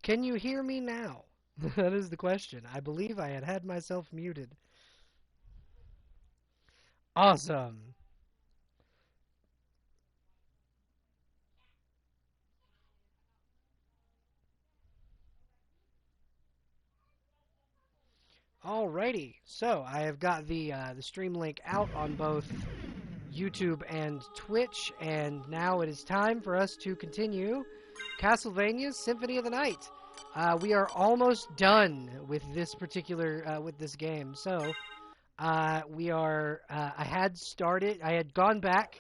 Can you hear me now? That is the question. I believe I had myself muted. Awesome. Alrighty, so I have got the stream link out on both YouTube and Twitch, and now it is time for us to continue Castlevania's Symphony of the Night. We are almost done with this particular with this game. So we are. I had gone back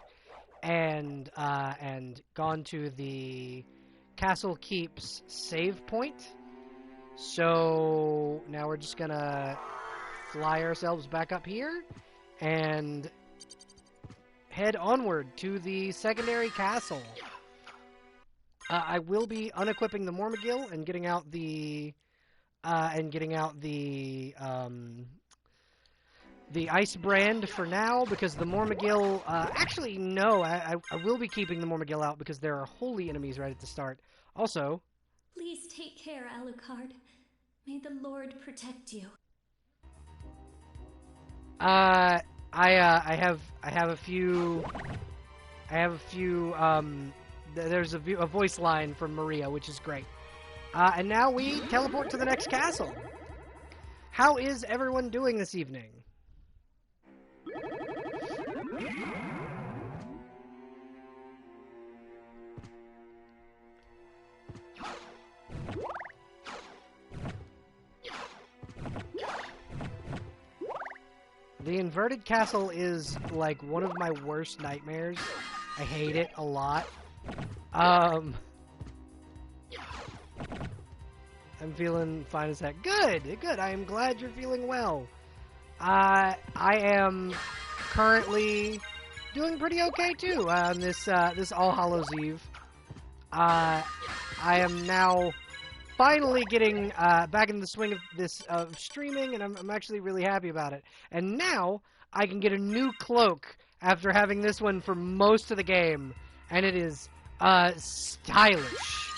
and gone to the Castle Keep's save point. So now we're just gonna fly ourselves back up here and head onward to the secondary castle. I will be unequipping the Mormagil and getting out the ice brand for now, because the Mormagil actually no, I will be keeping the Mormagil out because there are holy enemies right at the start. Also, please take care, Alucard. May the Lord protect you. I have a few. There's a voice line from Maria, which is great. And now we teleport to the next castle. How is everyone doing this evening? The inverted castle is like one of my worst nightmares. I hate it a lot. I'm feeling fine as heck. Good, good. I am glad you're feeling well. I am currently doing pretty okay too on this All Hallows Eve. I am now finally getting back in the swing of this streaming, and I'm actually really happy about it. And now I can get a new cloak after having this one for most of the game, and it is stylish.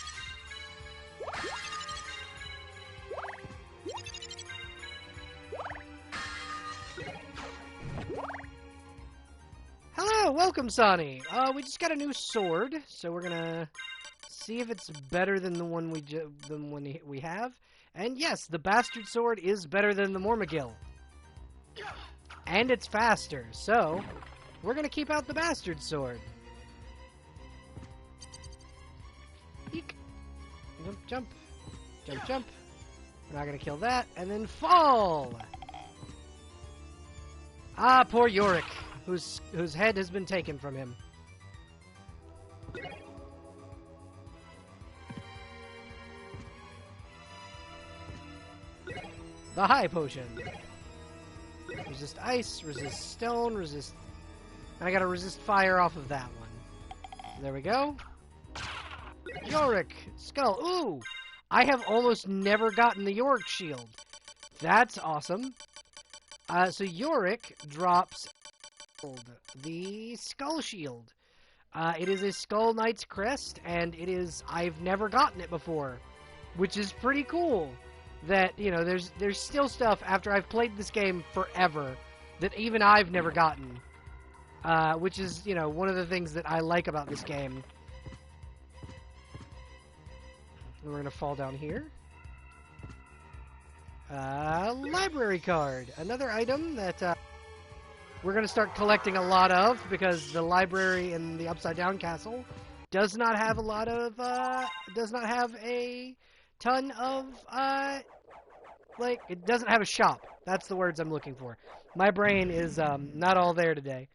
Hello, welcome, Sonny. We just got a new sword, so we're gonna see if it's better than the one we have. And yes, the bastard sword is better than the Mormagil, and it's faster. So we're gonna keep out the bastard sword. Eek. Jump, jump, jump, jump. We're not gonna kill that, and then fall. Ah, poor Yorick, whose head has been taken from him. The high potion. Resist ice, resist stone, resist... And I gotta resist fire off of that one. There we go. Yorick! Skull. Ooh! I have almost never gotten the Yorick shield. That's awesome. So Yorick drops the Skull Shield. It is a Skull Knight's crest, and it is... I've never gotten it before, which is pretty cool. That, you know, there's still stuff after I've played this game forever that even I've never gotten. Which is, you know, one of the things that I like about this game. We're gonna fall down here. Library card. Another item that we're gonna start collecting a lot of, because the library in the Upside Down Castle does not have a lot of, does not have a ton of, like, it doesn't have a shop. That's the words I'm looking for. My brain is, not all there today.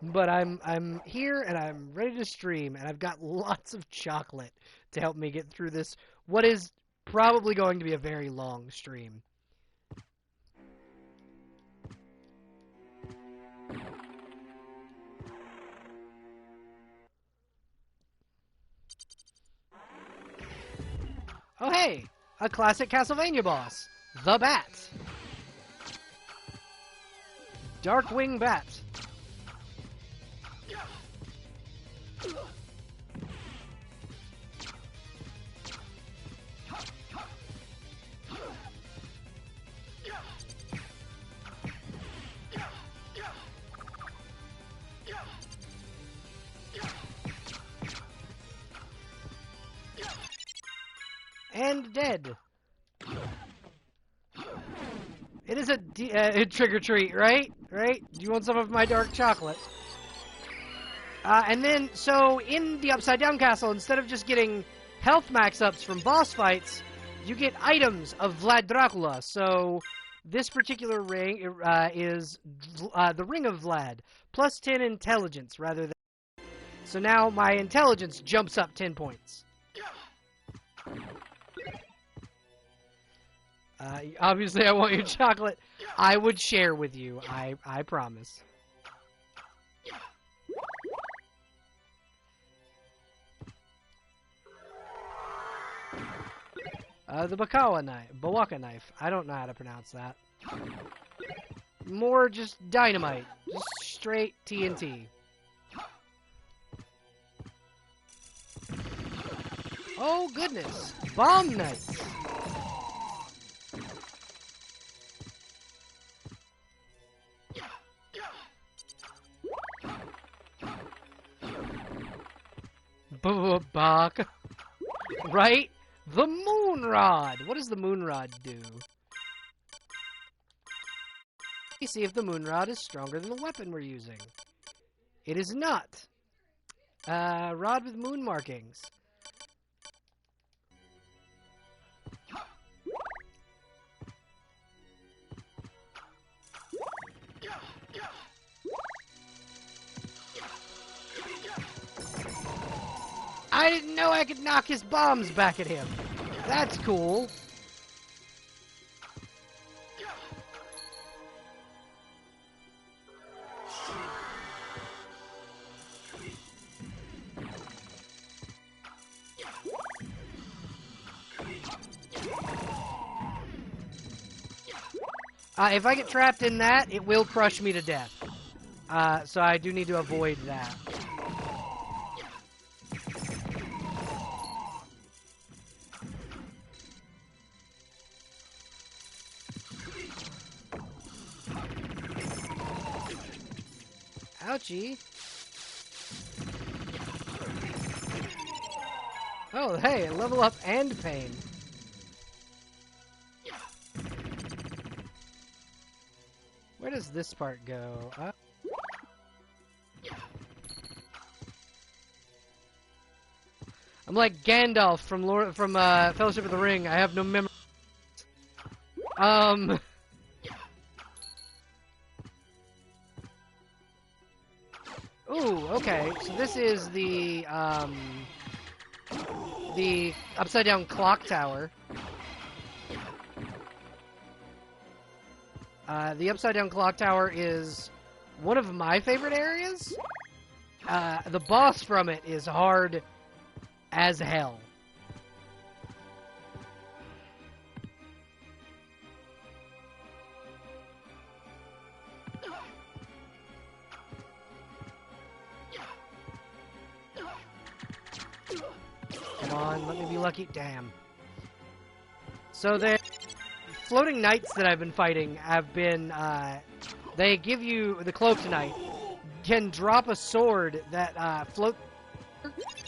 But I'm here, and I'm ready to stream, and I've got lots of chocolate to help me get through this, what is probably going to be a very long stream. Oh hey, a classic Castlevania boss, the Bat. Darkwing Bat. and dead. It is a trick or treat, right? Right? Do you want some of my dark chocolate? And then, so in the Upside Down Castle, instead of just getting health max ups from boss fights, you get items of Vlad Dracula. So this particular ring is the Ring of Vlad, plus 10 intelligence rather than. So now my intelligence jumps up 10 points. Obviously, I want your chocolate. I would share with you. I promise. The Bawaka knife. I don't know how to pronounce that. More just dynamite. Just straight TNT. Oh, goodness. Bomb knights. Bak. Right? The Moon Rod! What does the Moon Rod do? Let's see if the Moon Rod is stronger than the weapon we're using. It is not. Rod with moon markings. I didn't know I could knock his bombs back at him. That's cool. If I get trapped in that, it will crush me to death. So I do need to avoid that. Ouchie. Oh, hey, level up and pain. Where does this part go? I'm like Gandalf from Fellowship of the Ring. I have no memory. Ooh, okay. So this is the upside down clock tower. The upside down clock tower is one of my favorite areas. The boss from it is hard as hell. Come on, let me be lucky. Damn. So the floating knights that I've been fighting have been, they give you, the cloaked knight can drop a sword that floats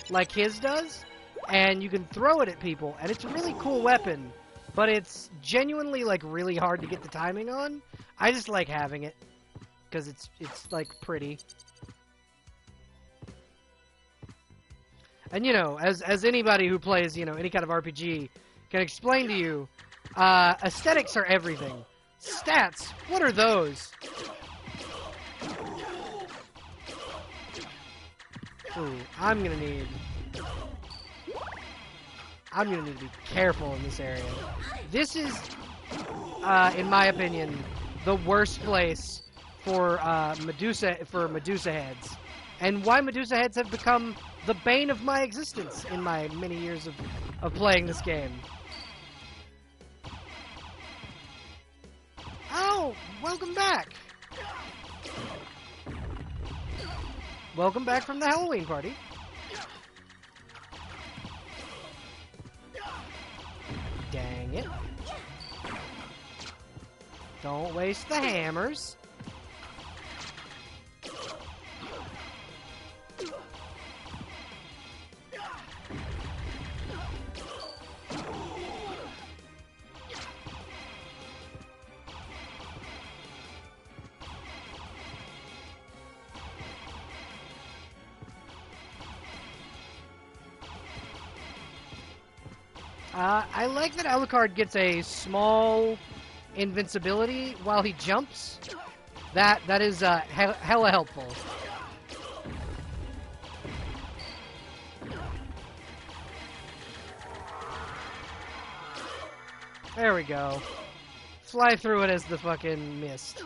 like his does, and you can throw it at people, and it's a really cool weapon, but it's genuinely, like, really hard to get the timing on. I just like having it, because it's like, pretty. And, you know, as anybody who plays, you know, any kind of RPG can explain to you, aesthetics are everything. Stats, what are those? Ooh, I'm gonna need to be careful in this area. This is, in my opinion, the worst place for Medusa heads, and why Medusa heads have become the bane of my existence in my many years of playing this game. Oh, welcome back. Welcome back from the Halloween party. Dang it. Don't waste the hammers. I like that Alucard gets a small invincibility while he jumps. That is hella helpful. There we go. Fly through it as the fucking mist.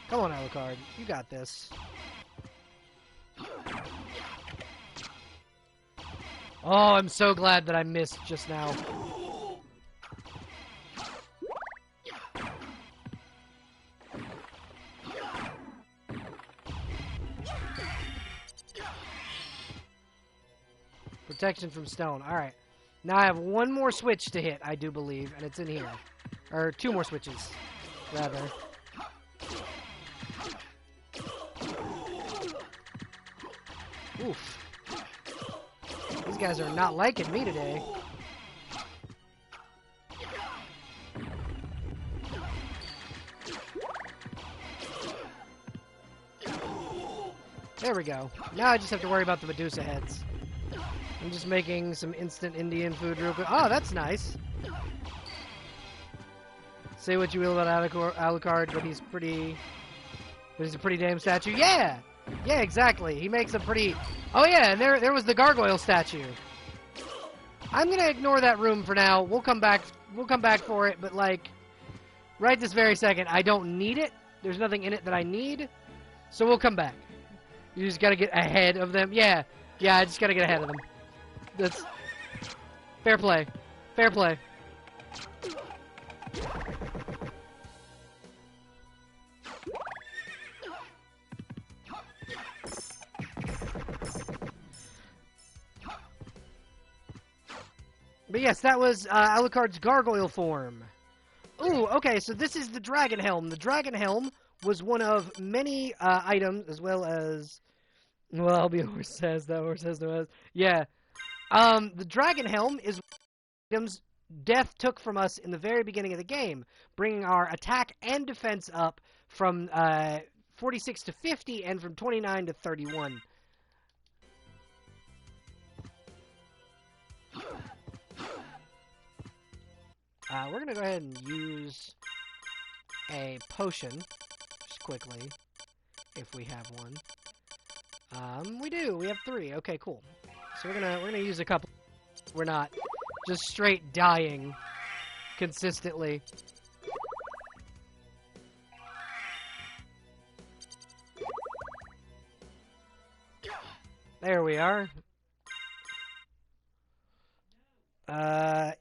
Come on, Alucard. You got this. Oh, I'm so glad that I missed just now. Protection from stone. Alright. Now I have one more switch to hit, I do believe, and it's in here. Or two more switches, rather. Oof. These guys are not liking me today. There we go. Now I just have to worry about the Medusa heads. I'm just making some instant Indian food real quick. Oh, that's nice. Say what you will about Alucard, but he's pretty... But he's a pretty damn statue. Yeah! Yeah, exactly. He makes a pretty... Oh yeah, and there was the gargoyle statue. I'm gonna ignore that room for now. We'll come back for it, but like... Right this very second, I don't need it. There's nothing in it that I need. So we'll come back. You just gotta get ahead of them. Yeah. Yeah, I just gotta get ahead of them. That's... Fair play. Fair play. But yes, that was Alucard's gargoyle form. Ooh, okay, so this is the Dragon Helm. The Dragon Helm was one of many items, as well as... Well, I'll be a horse says, that horse says no as. Yeah. The Dragon Helm is items Death took from us in the very beginning of the game, bringing our attack and defense up from 46 to 50 and from 29 to 31. We're going to go ahead and use a potion, just quickly, if we have one. We do. We have 3. Okay, cool. So we're gonna use a couple. We're not just straight dying consistently. There we are.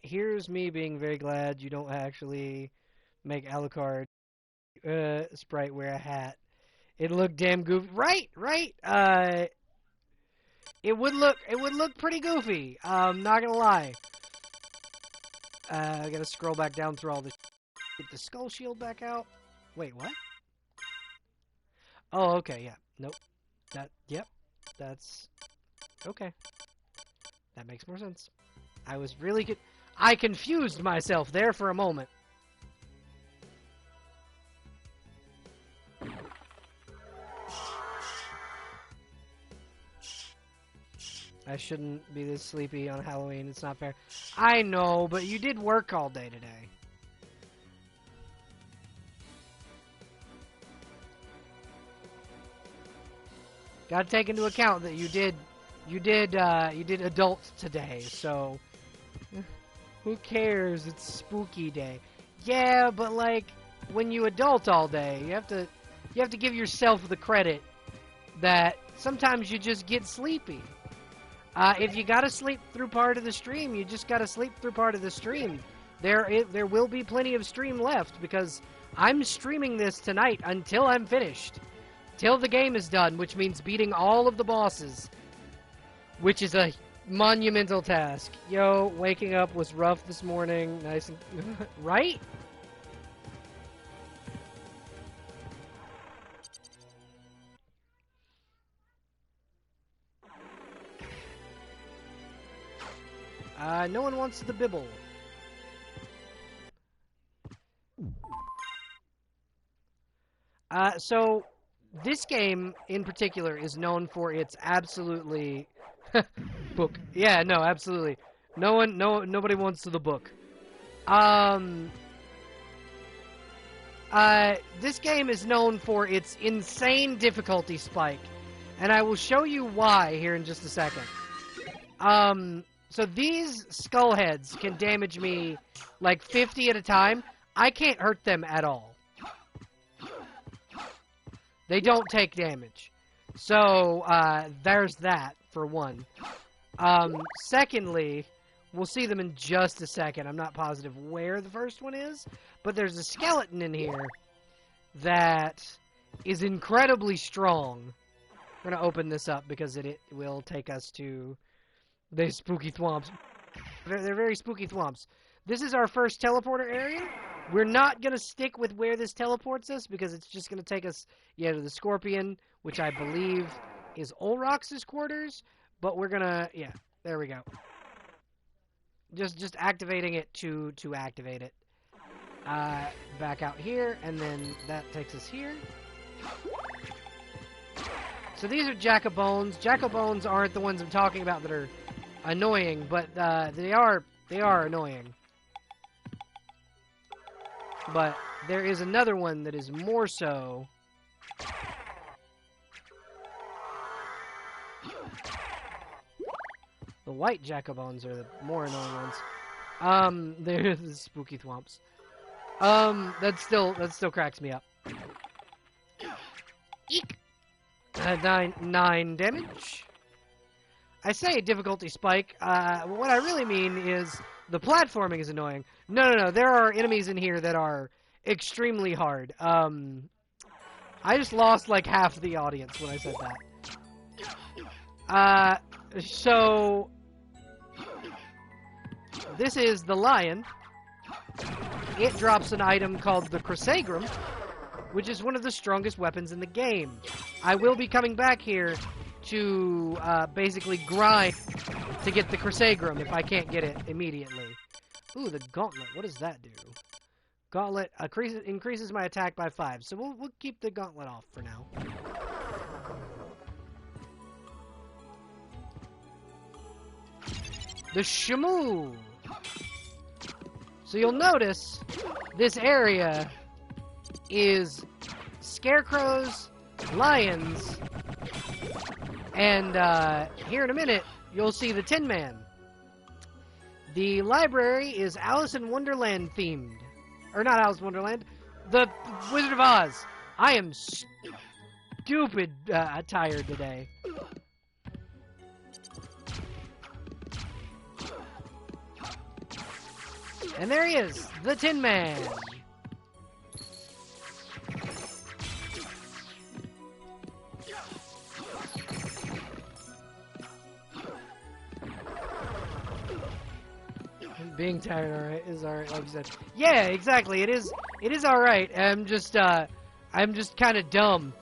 Here's me being very glad you don't actually make Alucard sprite wear a hat. It looked damn goofy. Right. It would look pretty goofy. Not gonna lie. I gotta scroll back down through all this. Get the skull shield back out. Wait, what? Oh, okay, yeah. Nope. Yep. That's okay. That makes more sense. I was really I confused myself there for a moment. I shouldn't be this sleepy on Halloween. It's not fair. I know, but you did work all day today. Gotta take into account that you did adult today, so who cares? It's spooky day. Yeah, but like when you adult all day, you have to give yourself the credit that sometimes you just get sleepy. If you gotta sleep through part of the stream, you just gotta sleep through part of the stream. There will be plenty of stream left because I'm streaming this tonight until I'm finished. Till the game is done, which means beating all of the bosses. Which is a monumental task. Yo, waking up was rough this morning. Nice and... right? No one wants the bibble. So this game in particular is known for its absolutely book. Yeah, no, absolutely. Nobody wants the book. This game is known for its insane difficulty spike, and I will show you why here in just a second. So these skull heads can damage me like 50 at a time. I can't hurt them at all. They don't take damage. So, there's that, for one. Secondly, we'll see them in just a second. I'm not positive where the first one is, but there's a skeleton in here that is incredibly strong. We're going to open this up because it will take us to the spooky thwomps. They're very spooky thwomps. This is our first teleporter area. We're not going to stick with where this teleports us because it's just going to take us, to the Scorpion, which I believe is Olrox's quarters. But we're going to, there we go. Just activating it to activate it. Back out here, and then that takes us here. So these are Jack-o'-bones. Jack-o'-bones aren't the ones I'm talking about that are annoying, but they are annoying. But there is another one that is more so. The white Jack-o'-bones are the more annoying ones. They're the spooky thwomps. That still cracks me up. Eek! 9 damage. I say difficulty spike. What I really mean is the platforming is annoying. No. There are enemies in here that are extremely hard. I just lost like half the audience when I said that. So this is the lion. It drops an item called the Crusagram, which is one of the strongest weapons in the game. I will be coming back here to basically grind to get the Crusagram if I can't get it immediately. Ooh, the Gauntlet. What does that do? Gauntlet increases my attack by 5. So we'll keep the Gauntlet off for now. The Shamu. So you'll notice this area is scarecrows, lions, and here in a minute you'll see the Tin Man. The library is Alice in Wonderland themed. Or not Alice in Wonderland, the Wizard of Oz. I am stupid tired today. And there he is, the Tin Man. Being tired, alright, like you said. Yeah, exactly. It is alright. I'm just kind of dumb.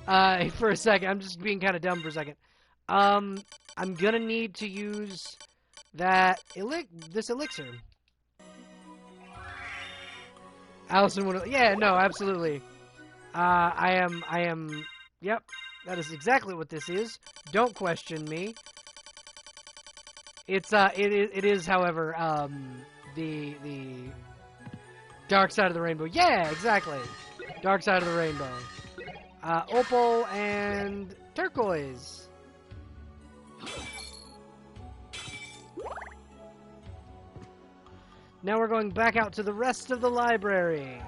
For a second. I'm just being kind of dumb for a second. I'm gonna need to use this elixir. Allison would. Yeah, no, absolutely. I am. Yep, that is exactly what this is. Don't question me. It is, however, the dark side of the rainbow. Yeah, exactly. Dark side of the rainbow. Opal and turquoise. Now we're going back out to the rest of the library.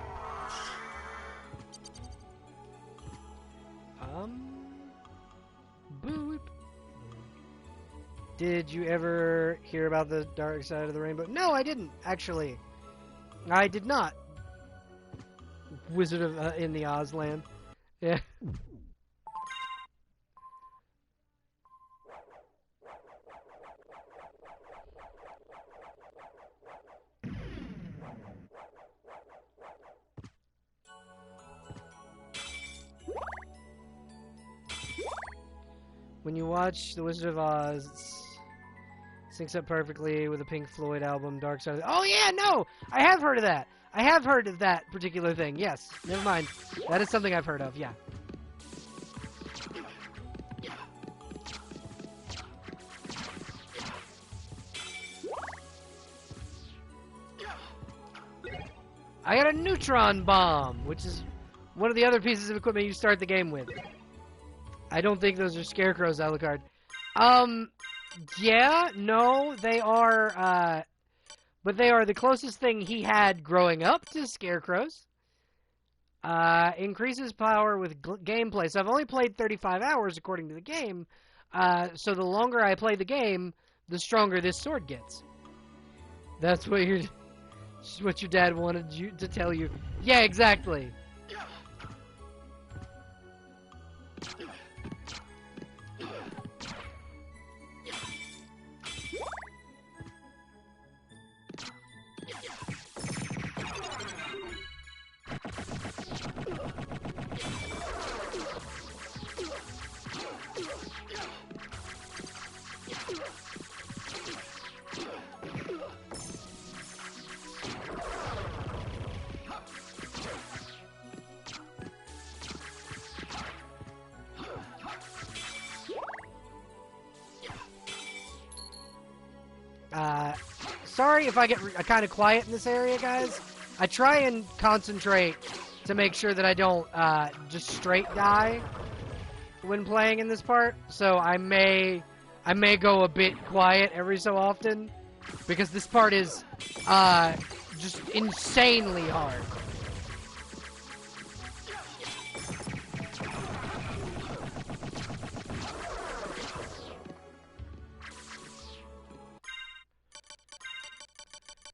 Boop. Did you ever hear about the dark side of the rainbow? No, I didn't, actually. I did not. Wizard of in the Oz land. Yeah. When you watch The Wizard of Oz, it syncs up perfectly with the Pink Floyd album, Dark Side of the... Oh, yeah, no! I have heard of that! I have heard of that particular thing. Yes. Never mind. That is something I've heard of. Yeah. I got a Neutron Bomb, which is one of the other pieces of equipment you start the game with. I don't think those are scarecrows, Alucard. Yeah, no, they are, but they are the closest thing he had growing up to scarecrows. Increases power with gameplay. So I've only played 35 hours according to the game, so the longer I play the game, the stronger this sword gets. That's what your dad wanted you to tell you. Yeah, exactly. Sorry if I get kind of quiet in this area, guys. I try and concentrate to make sure that I don't just straight die when playing in this part. So I may go a bit quiet every so often because this part is just insanely hard.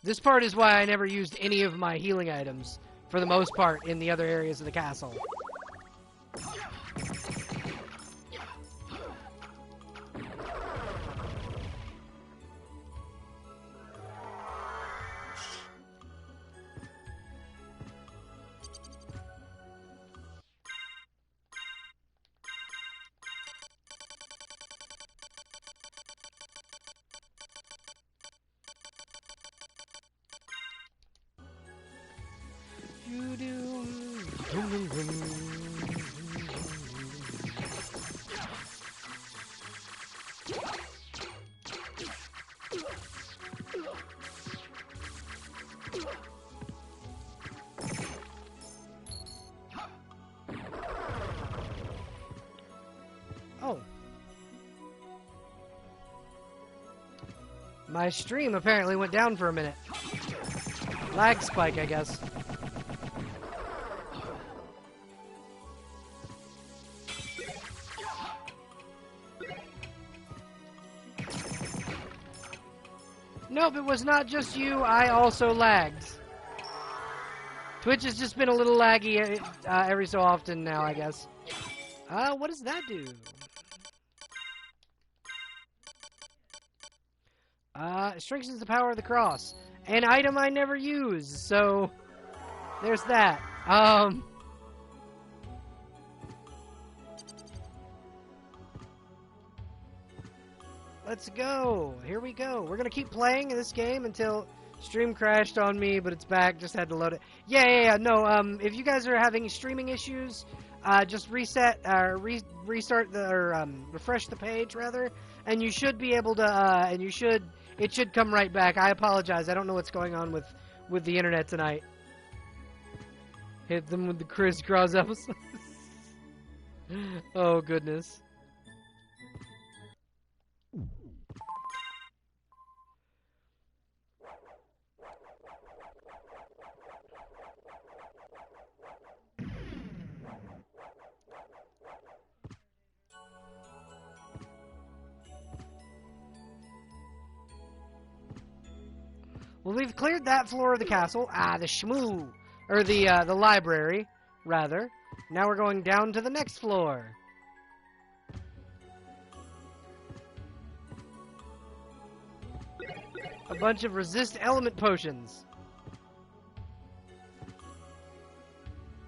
This part is why I never used any of my healing items, for the most part, in the other areas of the castle. Oh. My stream apparently went down for a minute. Lag spike, I guess. Nope, it was not just you. I also lagged. Twitch has just been a little laggy every so often now, I guess. What does that do? Strengthens the power of the cross. An item I never use, so there's that. Let's go. Here we go. We're gonna keep playing this game until stream crashed on me, but it's back. Just had to load it. Yeah. No. If you guys are having streaming issues, just reset, restart refresh the page rather, and you should be able to. It should come right back. I apologize. I don't know what's going on with the internet tonight. Hit them with the crisscross episodes. Oh goodness. Well, we've cleared that floor of the castle. The shmoo. Or the library, rather. Now we're going down to the next floor. A bunch of resist element potions.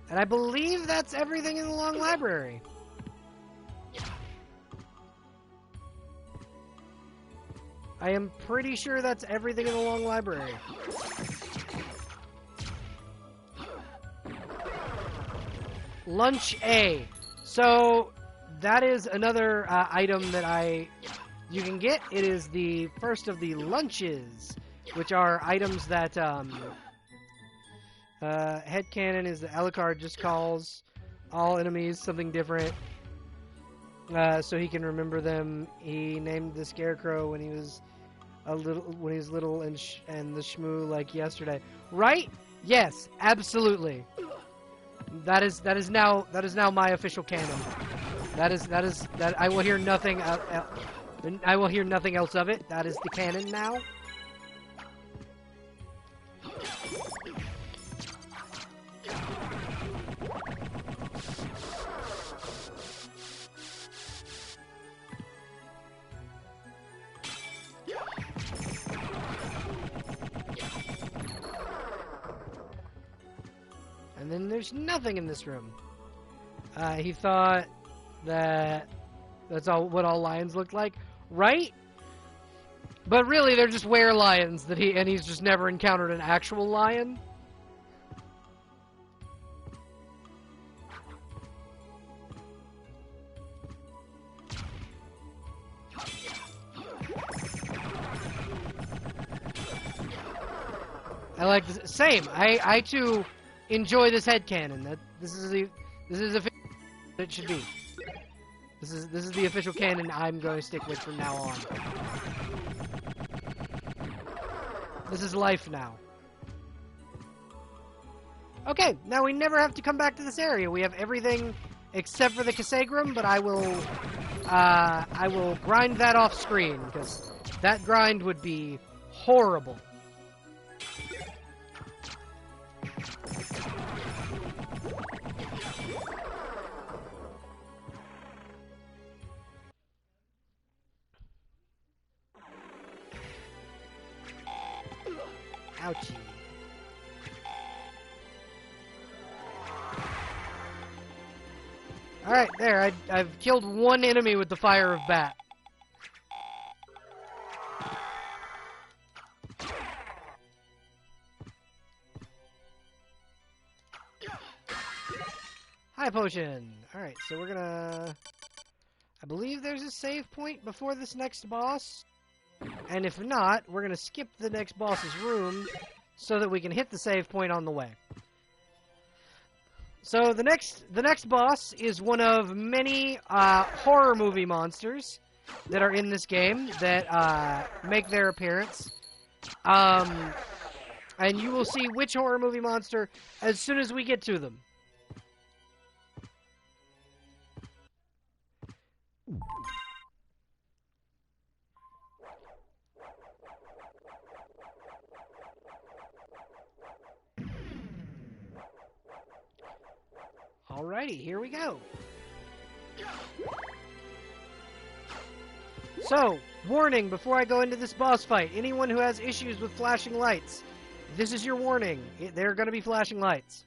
And I believe that's everything in the long library. I am pretty sure that's everything in the long library. Lunch A. So that is another item that you can get. It is the first of the lunches, which are items that headcanon is the Alucard just calls all enemies something different, so he can remember them. He named the Scarecrow when he was little and the Shmoo like yesterday. Right? Yes, absolutely. That is now my official canon. That I will hear nothing. I will hear nothing else of it. That is the canon now. And then there's nothing in this room. He thought that that's what all lions looked like, right? But really, they're just were-lions and he's just never encountered an actual lion. I like this. Same. I too enjoy this headcanon. This is it should be. This is the official canon I'm going to stick with from now on. This is life now. Okay, now we never have to come back to this area. We have everything except for the Cassegram, but I will grind that off screen because that grind would be horrible. Ouchie. Alright, there. I've killed one enemy with the Fire of Bat. High potion. Alright, so we're gonna... I believe there's a save point before this next boss. And if not, we're going to skip the next boss's room so that we can hit the save point on the way. So the next boss is one of many horror movie monsters that are in this game that make their appearance. And you will see which horror movie monster as soon as we get to them. Alrighty, here we go. So, warning before I go into this boss fight. Anyone who has issues with flashing lights, this is your warning. There are going to be flashing lights.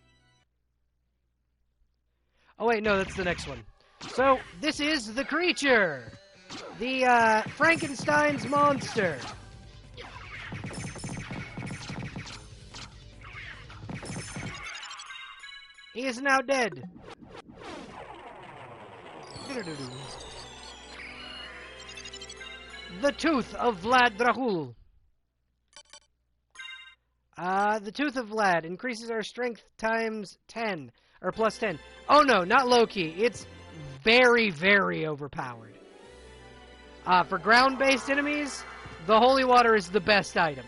Oh wait, no, that's the next one. So, this is the creature. The, Frankenstein's monster. He is now dead. The Tooth of Vlad Drahul. The Tooth of Vlad increases our strength times 10, or plus 10. Oh no, not low-key. It's very, very overpowered. For ground-based enemies, the Holy Water is the best item.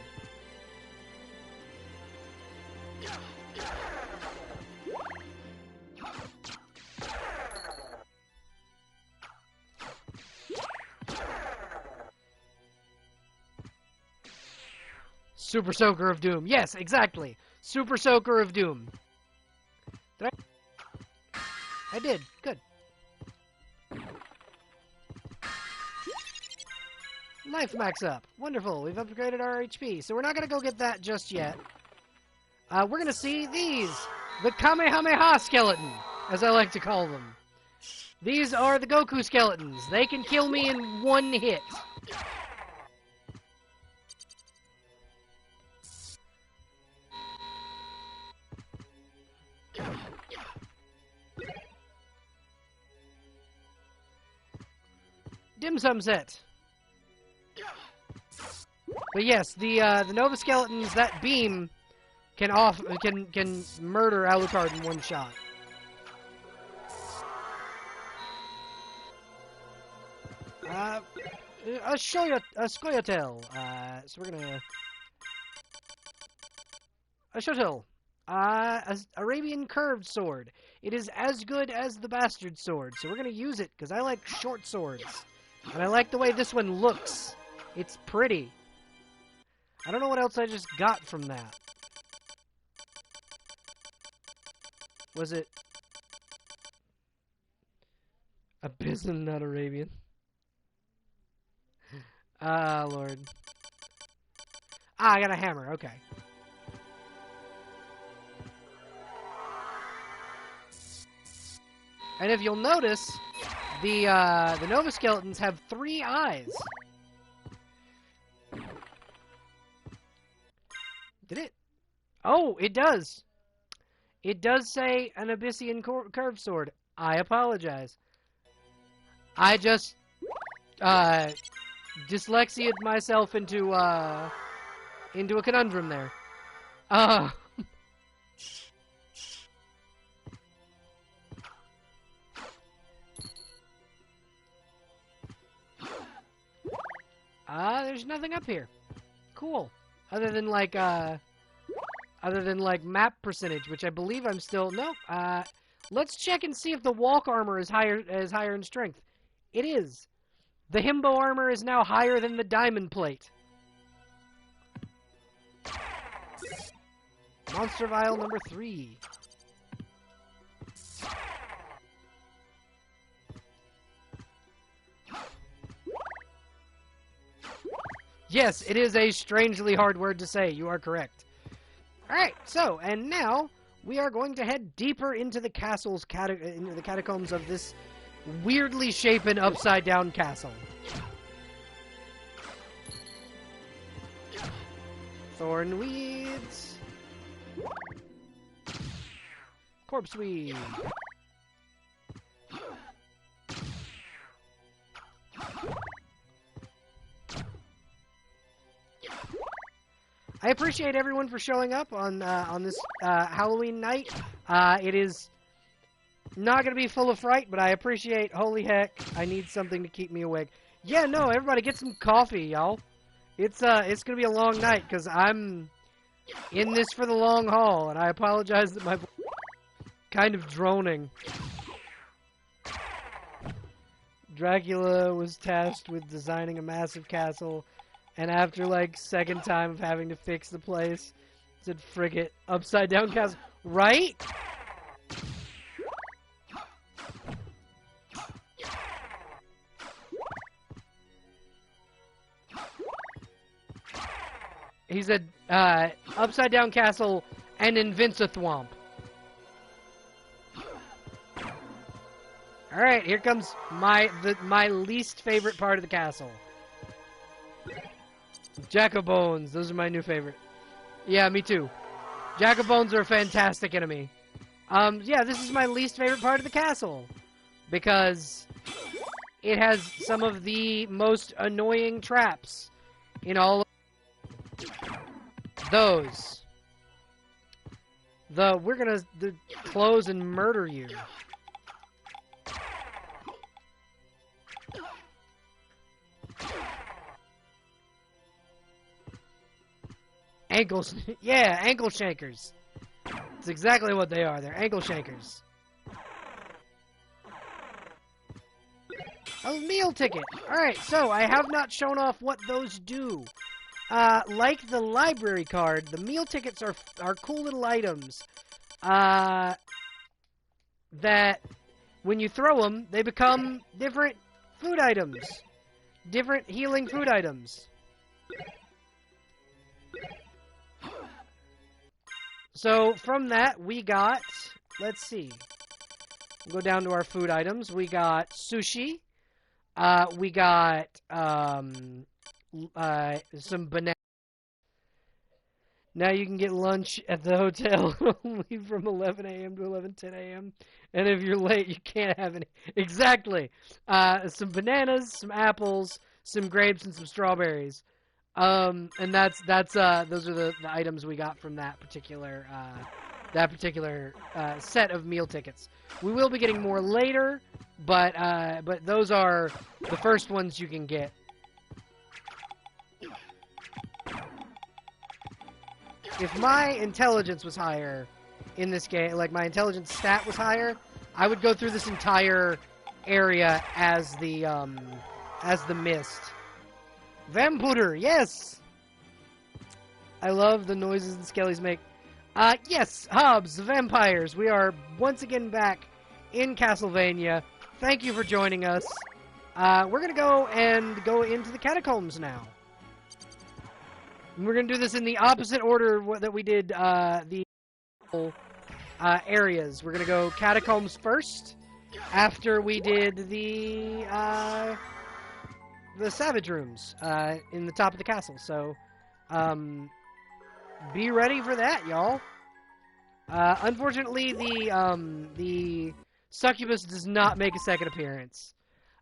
Super Soaker of Doom. Yes, exactly. Super Soaker of Doom. Did I did. Good. Life max up. Wonderful. We've upgraded our HP. So we're not going to go get that just yet. We're going to see these. The Kamehameha Skeleton, as I like to call them. These are the Goku Skeletons. They can kill me in one hit. dim sum set. But yes, the Nova Skeletons, that beam can murder Alucard in one shot. A Scoia'tael. So we're gonna... A Shotel. Arabian curved sword. It is as good as the bastard sword, so we're gonna use it, because I like short swords. And I like the way this one looks. It's pretty. I don't know what else I just got from that. Was it... Abysm, not Arabian? Ah, Lord. Ah, I got a hammer, okay. And if you'll notice, the Nova Skeletons have 3 eyes. Did it? Oh, it does. It does say an Abyssian curved sword. I apologize. I just dyslexia'd myself into a conundrum there. There's nothing up here. Cool. Other than like map percentage, which I believe I'm still... No. Let's check and see if the walk armor is higher in strength. It is. The himbo armor is now higher than the diamond plate. Monster Vial number 3. Yes, it is a strangely hard word to say. You are correct. Alright, so, and now we are going to head deeper into the into the catacombs of this weirdly shapen upside-down castle. Thornweeds. Corpse weed. I appreciate everyone for showing up on this Halloween night. It is not going to be full of fright, but I appreciate... Holy heck, I need something to keep me awake. Yeah, no, everybody get some coffee, y'all. It's going to be a long night, because I'm in this for the long haul, and I apologize that my voice is kind of droning. Dracula was tasked with designing a massive castle, and after, like, second time of having to fix the place, said, "Frick it, upside down castle." Right? He said, upside down castle and Invincithwomp. Alright, here comes my least favorite part of the castle. Jack-o'-bones, those are my new favorite. Yeah, me too. Jack-o'-bones are a fantastic enemy. Yeah, this is my least favorite part of the castle. Because it has some of the most annoying traps in all of those. We're gonna close and murder you. Ankles, yeah, ankle shankers. That's exactly what they are. They're ankle shankers. A meal ticket. Alright, so I have not shown off what those do. Like the library card, the meal tickets are cool little items. That when you throw them, they become different food items. Different healing food items. So, from that, we got... Let's see. We'll go down to our food items. We got sushi. We got... some banana. Now you can get lunch at the hotel only from 11 a.m. to 11:10 a.m. And if you're late, you can't have any. Exactly. Some bananas, some apples, some grapes, and some strawberries. And those are the items we got from that particular set of meal tickets. We will be getting more later, but those are the first ones you can get. If my intelligence was higher in this game, like my intelligence stat was higher, I would go through this entire area as the mist. Vamputer, yes! I love the noises the Skellies make. Yes, Hobbs, the vampires. We are once again back in Castlevania. Thank you for joining us. We're going to go into the Catacombs now. We're going to do this in the opposite order that we did the areas. We're going to go Catacombs first, after we did the Savage Rooms in the top of the castle. So, be ready for that, y'all. Unfortunately, the succubus does not make a second appearance.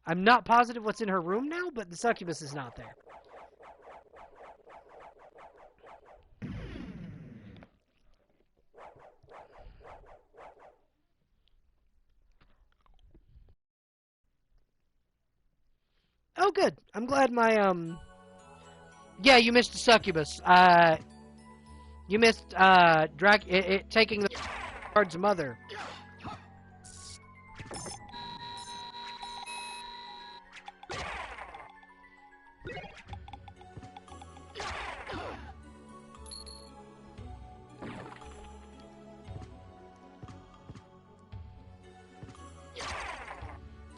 I'm not positive what's in her room now, but the succubus is not there. Oh, good. I'm glad my, yeah, you missed the succubus. You missed, taking the card's mother.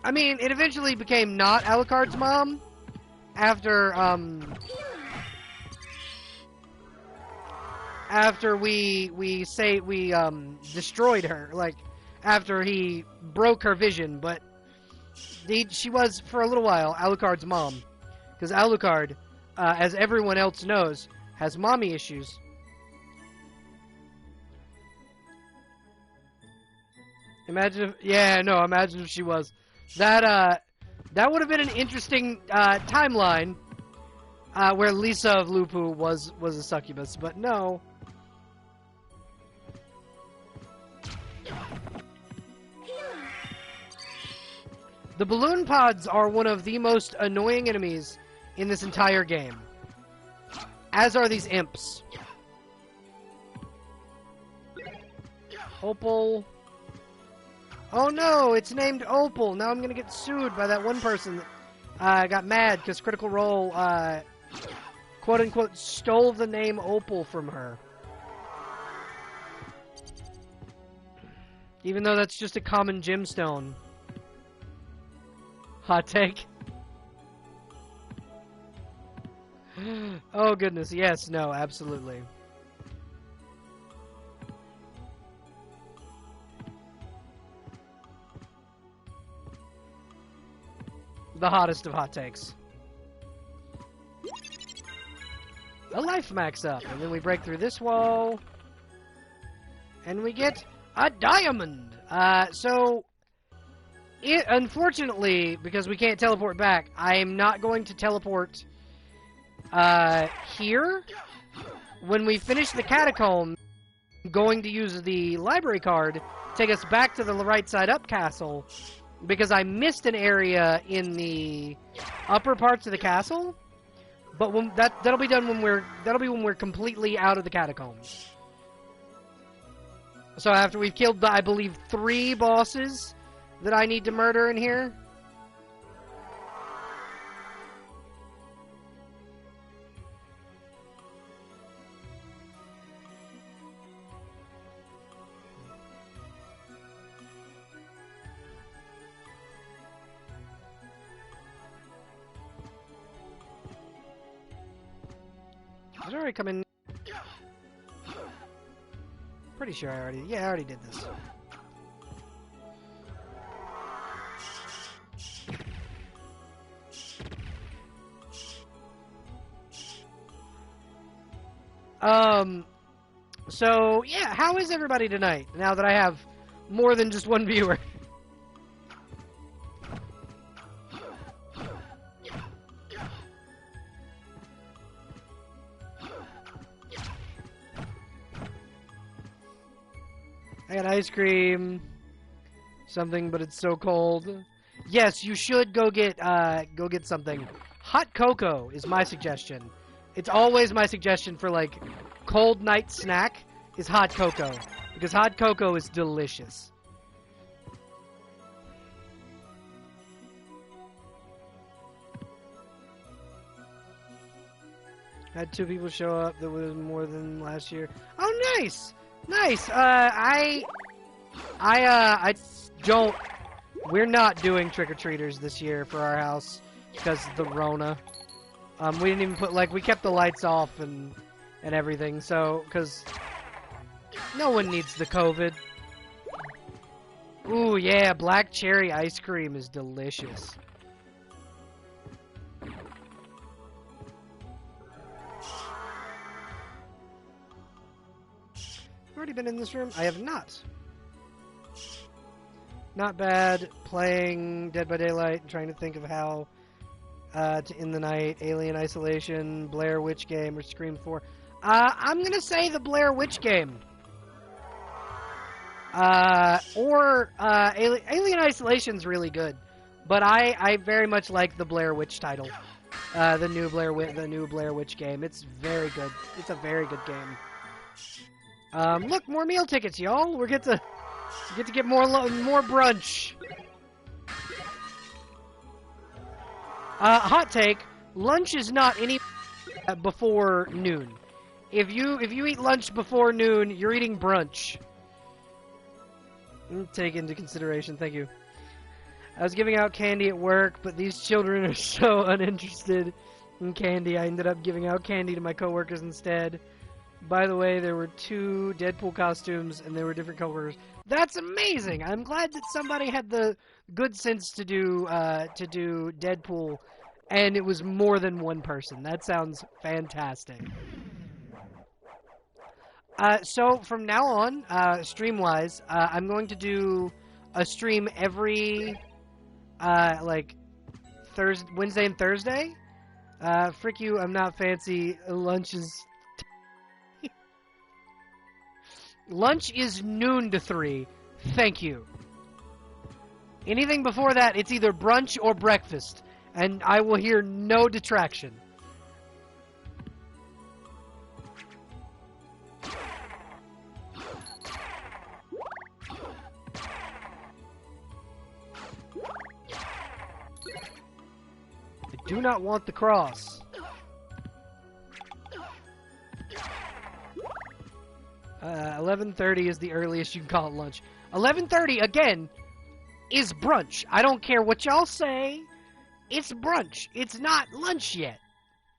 I mean, it eventually became not Alucard's mom after we destroyed her, like after he broke her vision, but she was for a little while Alucard's mom, because Alucard, as everyone else knows, has mommy issues. Imagine if she was. That would have been an interesting timeline where Lisa of Lupu was a succubus, but no. The balloon pods are one of the most annoying enemies in this entire game, as are these imps. Opal. Oh no, it's named Opal. Now I'm gonna get sued by that one person that got mad because Critical Role, quote-unquote, stole the name Opal from her. Even though that's just a common gemstone. Hot take. Oh goodness, yes, no, absolutely. The hottest of hot takes. A life max up, and then we break through this wall, and we get a diamond. Unfortunately, because we can't teleport back, I am not going to teleport here. When we finish the catacomb, I'm going to use the library card, take us back to the right side up castle, because I missed an area in the upper parts of the castle. But that'll be done when we're completely out of the catacombs. So after we've killed I believe 3 bosses that I need to murder in here. Did I already come in? Pretty sure I already did this. So, yeah, how is everybody tonight, now that I have more than just one viewer? I got ice cream, something, but it's so cold. Yes, you should go get something. Hot cocoa is my suggestion. It's always my suggestion for, like, cold night snack is hot cocoa. Because hot cocoa is delicious. Had 2 people show up that was more than last year. Oh, nice! Nice! I don't... We're not doing trick-or-treaters this year for our house because of the Rona. We didn't even put, like, we kept the lights off and everything, so, because no one needs the COVID. Ooh, yeah, black cherry ice cream is delicious. Already been in this room? I have not. Not bad. Playing Dead by Daylight and trying to think of how to end the night. Alien Isolation, Blair Witch game, or Scream 4. I'm gonna say the Blair Witch game. Alien Isolation's really good, but I very much like the Blair Witch title, the new Blair Witch game. It's very good. It's a very good game. Look, more meal tickets, y'all. We get to get more brunch. Hot take: lunch is not any before noon. If you eat lunch before noon, you're eating brunch. Take into consideration. Thank you. I was giving out candy at work, but these children are so uninterested in candy. I ended up giving out candy to my coworkers instead. By the way, there were 2 Deadpool costumes, and they were different colors. That's amazing! I'm glad that somebody had the good sense to do Deadpool, and it was more than one person. That sounds fantastic. So from now on, stream-wise, I'm going to do a stream every, Wednesday and Thursday. Frick you, I'm not fancy. Lunch is... Lunch is noon to 3. Thank you. Anything before that, it's either brunch or breakfast, and I will hear no detraction. I do not want the cross. 11:30 is the earliest you can call it lunch. 11:30, again, is brunch. I don't care what y'all say. It's brunch. It's not lunch yet.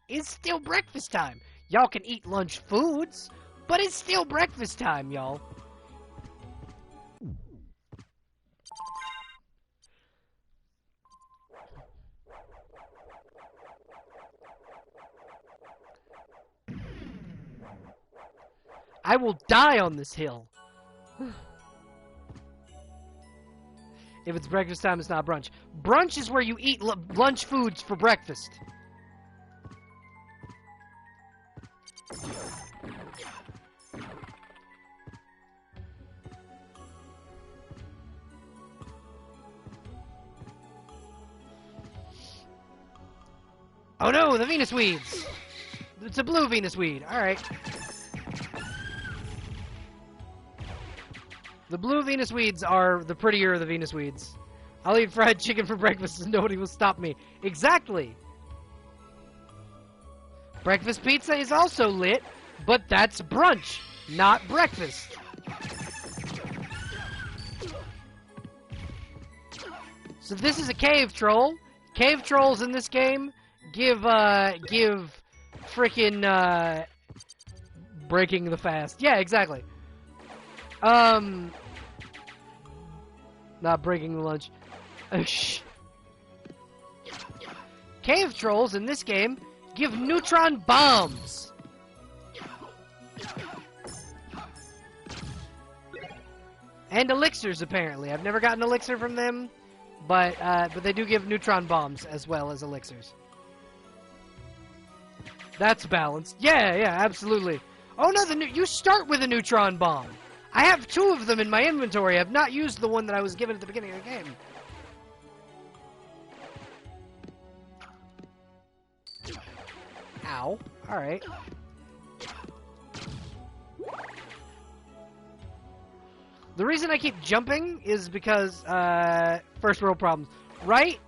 It's still breakfast time. Y'all can eat lunch foods, but it's still breakfast time, y'all. I will die on this hill. If it's breakfast time, it's not brunch. Brunch is where you eat lunch foods for breakfast. Oh no, the Venus weeds! It's a blue Venus weed. Alright. The blue Venus weeds are the prettier of the Venus weeds. I'll eat fried chicken for breakfast and nobody will stop me. Exactly! Breakfast pizza is also lit, but that's brunch, not breakfast. So this is a cave troll. Cave trolls in this game give frickin' breaking the fast. Yeah, exactly. Not breaking the lunch. Cave trolls in this game give neutron bombs. And elixirs, apparently. I've never gotten elixir from them, but they do give neutron bombs as well as elixirs. That's balanced. Yeah, absolutely. Oh no, you start with a neutron bomb. I have 2 of them in my inventory. I've not used the one that I was given at the beginning of the game. Ow. Alright. The reason I keep jumping is because, first world problems. Right?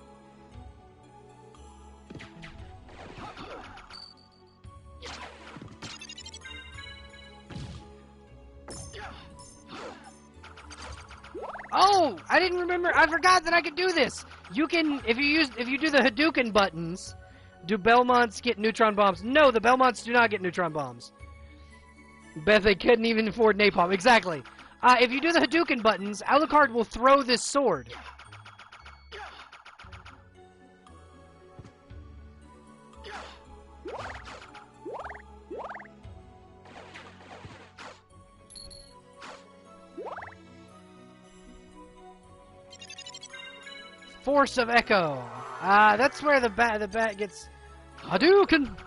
Oh! I didn't remember. I forgot that I could do this. You can, if you do the Hadouken buttons, do Belmonts get neutron bombs? No, the Belmonts do not get neutron bombs. Bet they couldn't even afford napalm. Exactly. If you do the Hadouken buttons, Alucard will throw this sword. Force of Echo. That's where the bat gets Hadouken.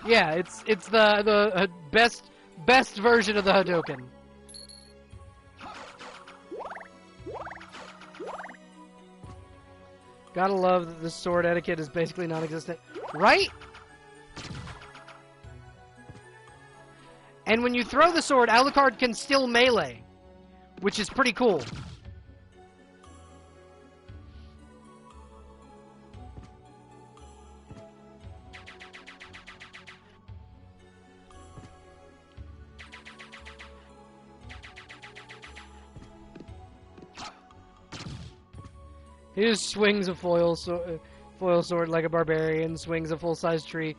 Yeah, it's the best version of the Hadouken. Gotta love that the sword etiquette is basically non-existent, right? And when you throw the sword, Alucard can still melee, which is pretty cool. He just swings a foil sword like a barbarian, swings a full-size tree.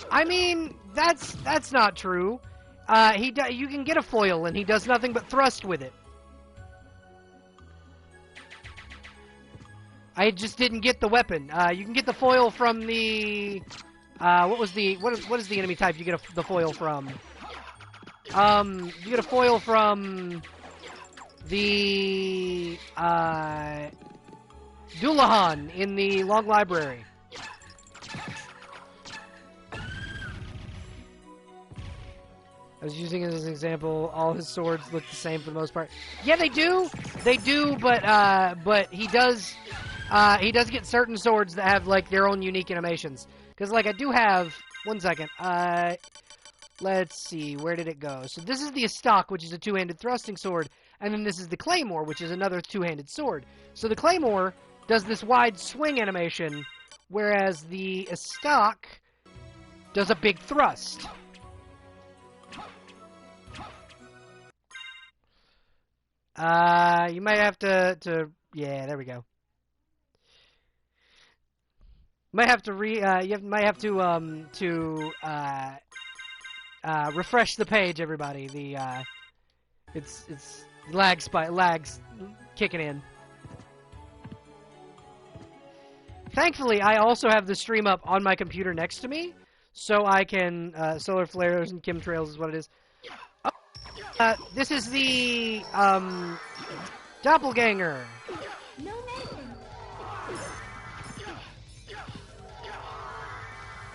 I mean, that's not true. You can get a foil, and he does nothing but thrust with it. I just didn't get the weapon. You can get the foil from the... what is the enemy type you get the foil from? You get a foil from the... Dullahan in the Long Library. I was using it as an example. All his swords look the same for the most part. Yeah, they do. They do, but he does get certain swords that have like their own unique animations. Because like I do have 1 second. Let's see, where did it go? So this is the Estoc, which is a 2-handed thrusting sword, and then this is the Claymore, which is another 2-handed sword. So the Claymore does this wide swing animation, whereas the Estoc does a big thrust. You might have to yeah, there we go. Might have to might have to refresh the page, everybody. It's lags kicking in. Thankfully, I also have the stream up on my computer next to me, so I can solar flares and chemtrails is what it is. Oh, this is the doppelganger. No name.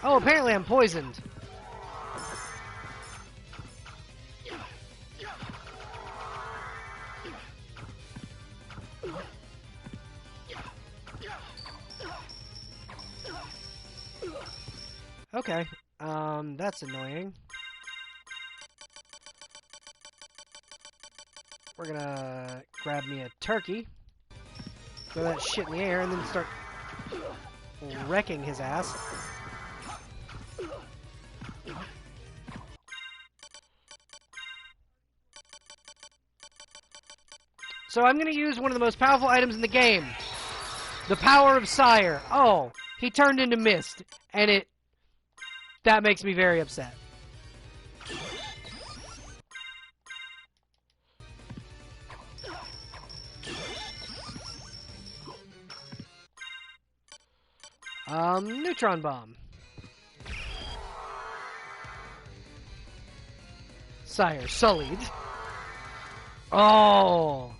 Oh, apparently I'm poisoned. Okay, that's annoying. We're gonna grab me a turkey, throw that shit in the air, and then start wrecking his ass. So I'm gonna use one of the most powerful items in the game. The power of Sire. Oh, he turned into mist, and that makes me very upset. Neutron Bomb. Sire, sullied. Oh.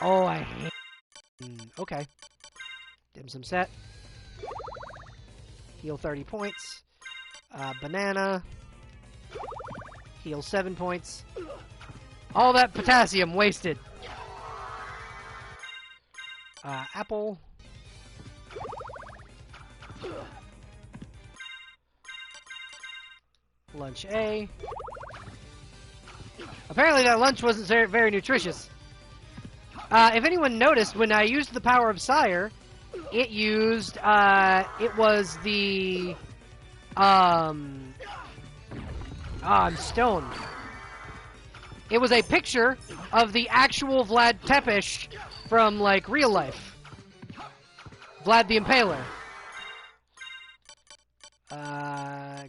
Oh, I hate... okay. Dim sum set. Heal 30 points. Banana. Heal 7 points. All that potassium wasted. Apple. Lunch A. Apparently that lunch wasn't very nutritious. If anyone noticed, when I used the power of Sire, it used, it was the, I'm stoned. It was a picture of the actual Vlad Tepes from, like, real life. Vlad the Impaler.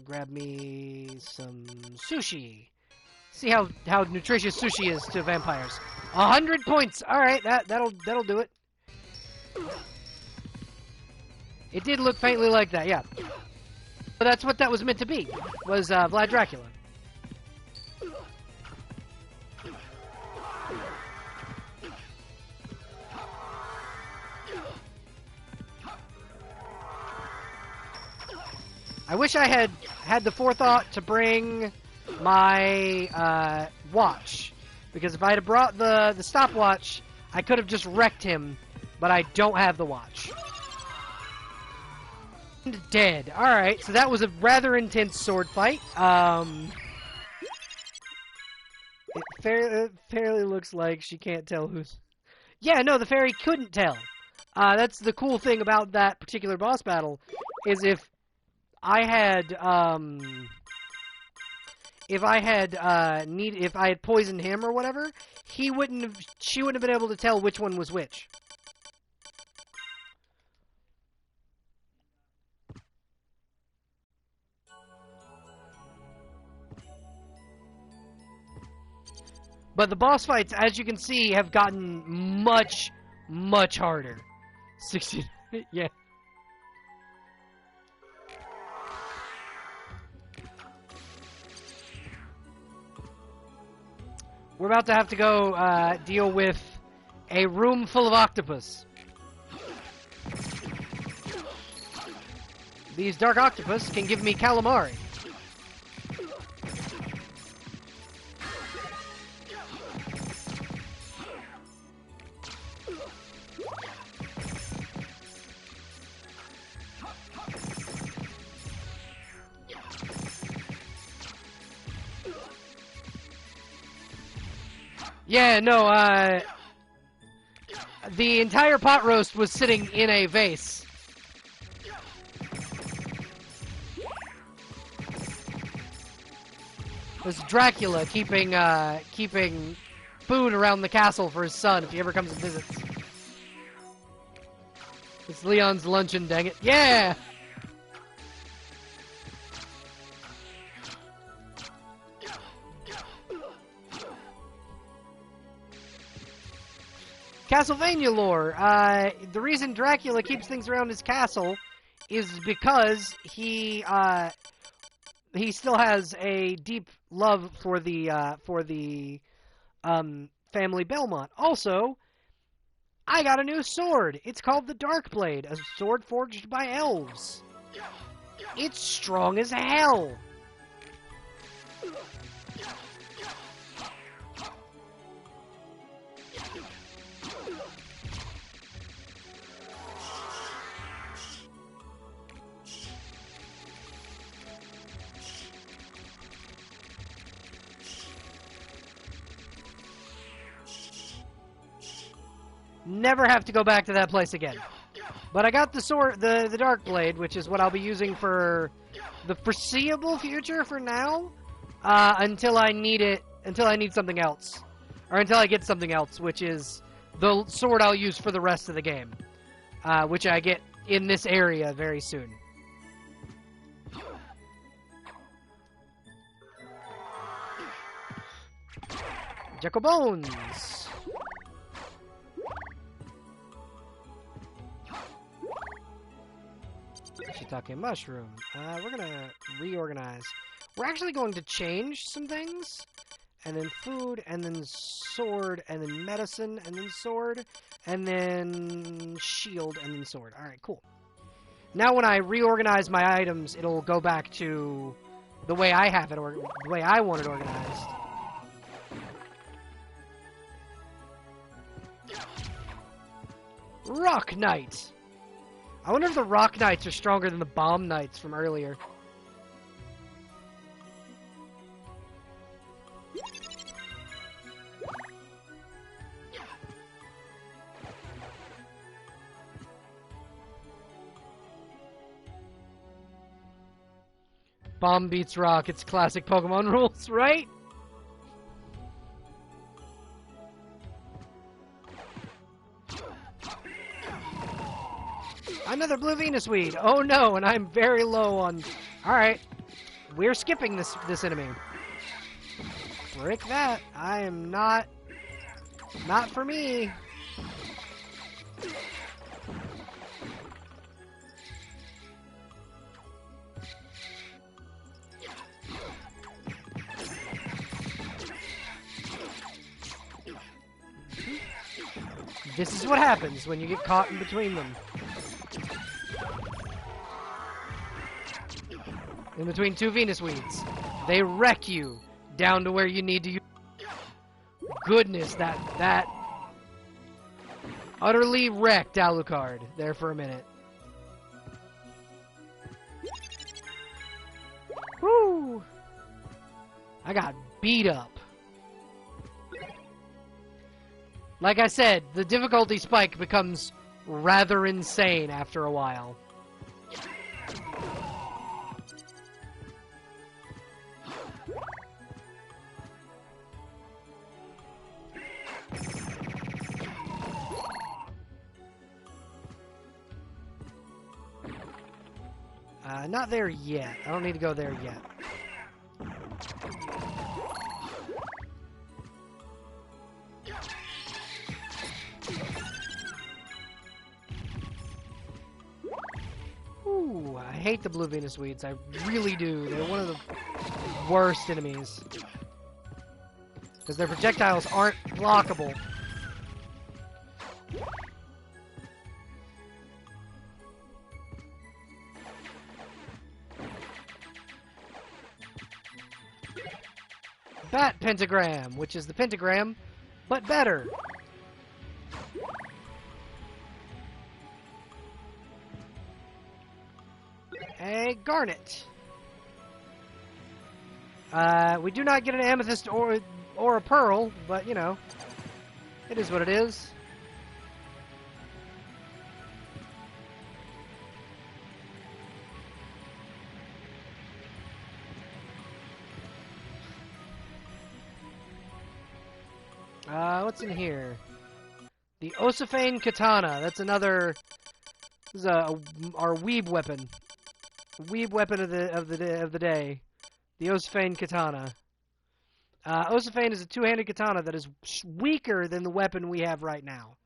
Grab me some sushi. See how nutritious sushi is to vampires. 100 points. All right, that'll do it. It did look faintly like that, yeah. But that's what that was meant to be. Was Vlad Dracula. I wish I had the forethought to bring my watch, because if I had brought the stopwatch, I could have just wrecked him, but I don't have the watch. And dead. Alright, so that was a rather intense sword fight. It fairly looks like she can't tell who's... Yeah, no, the fairy couldn't tell. That's the cool thing about that particular boss battle, is if I had poisoned him or whatever, she wouldn't have been able to tell which one was which. But the boss fights, as you can see, have gotten much, much harder. 16, yeah. We're about to have to go deal with a room full of octopus. These dark octopus can give me calamari. Yeah, no, the entire pot roast was sitting in a vase. It was Dracula keeping food around the castle for his son if he ever comes and visits. It's Leon's luncheon, dang it. Yeah! Castlevania lore. The reason Dracula keeps things around his castle is because he still has a deep love for the family Belmont. Also, I got a new sword. It's called the Dark Blade, a sword forged by elves. It's strong as hell. Never have to go back to that place again. But I got the sword, the Dark Blade, which is what I'll be using for the foreseeable future for now, until I need something else. Or until I get something else, which is the sword I'll use for the rest of the game. Which I get in this area very soon. Jekyll Bones! Shiitake Mushroom. We're gonna reorganize. We're actually going to change some things. and then food, and then sword, and then medicine, and then sword, and then shield, and then sword. Alright, cool. Now when I reorganize my items, it'll go back to the way I have it, or the way I want it organized. Rock Knight! I wonder if the Rock Knights are stronger than the Bomb Knights from earlier. Bomb beats rock. It's classic Pokemon rules, right? Another Blue Venus Weed. Oh no, and I'm very low on... Alright. We're skipping this enemy. Frick that. I am not... Not for me. This is what happens when you get caught in between them. In between two Venus Weeds. They wreck you down to where you need to use... Goodness, that utterly wrecked Alucard there for a minute. Woo! I got beat up. Like I said, the difficulty spike becomes rather insane after a while. Not there yet. I don't need to go there yet. Ooh, I hate the Blue Venus Weeds. I really do. They're one of the worst enemies. Because their projectiles aren't blockable. Bat Pentagram, which is the pentagram, but better. A Garnet. We do not get an Amethyst or a Pearl, but, you know, it is what it is. What's in here? The Osophane Katana. That's another. This is our weeb weapon. Weeb weapon of the day. The Osophane Katana. Osophane is a two-handed katana that is weaker than the weapon we have right now.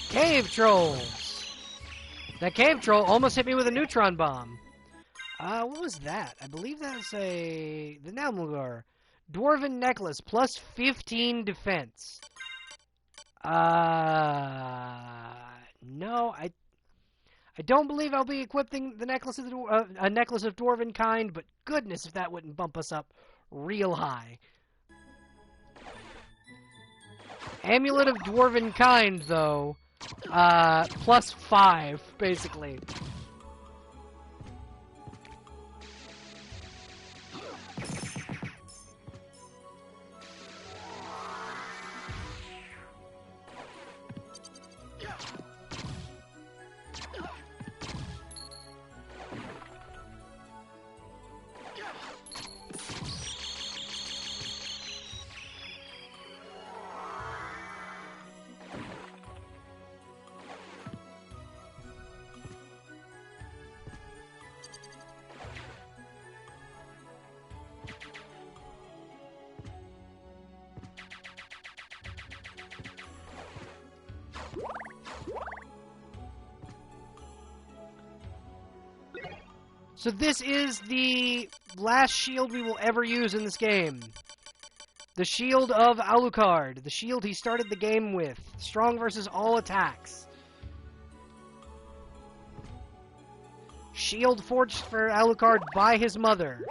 Cave Trolls! That Cave Troll almost hit me with a Neutron Bomb. What was that? I believe that's the Nalmugar. Dwarven Necklace, plus 15 defense. No, I don't believe I'll be equipping the necklace of a necklace of Dwarven kind, but goodness if that wouldn't bump us up real high. Amulet of Dwarven kind, though, plus 5, basically. So this is the last shield we will ever use in this game. The shield of Alucard. The shield he started the game with. Strong versus all attacks. Shield forged for Alucard by his mother.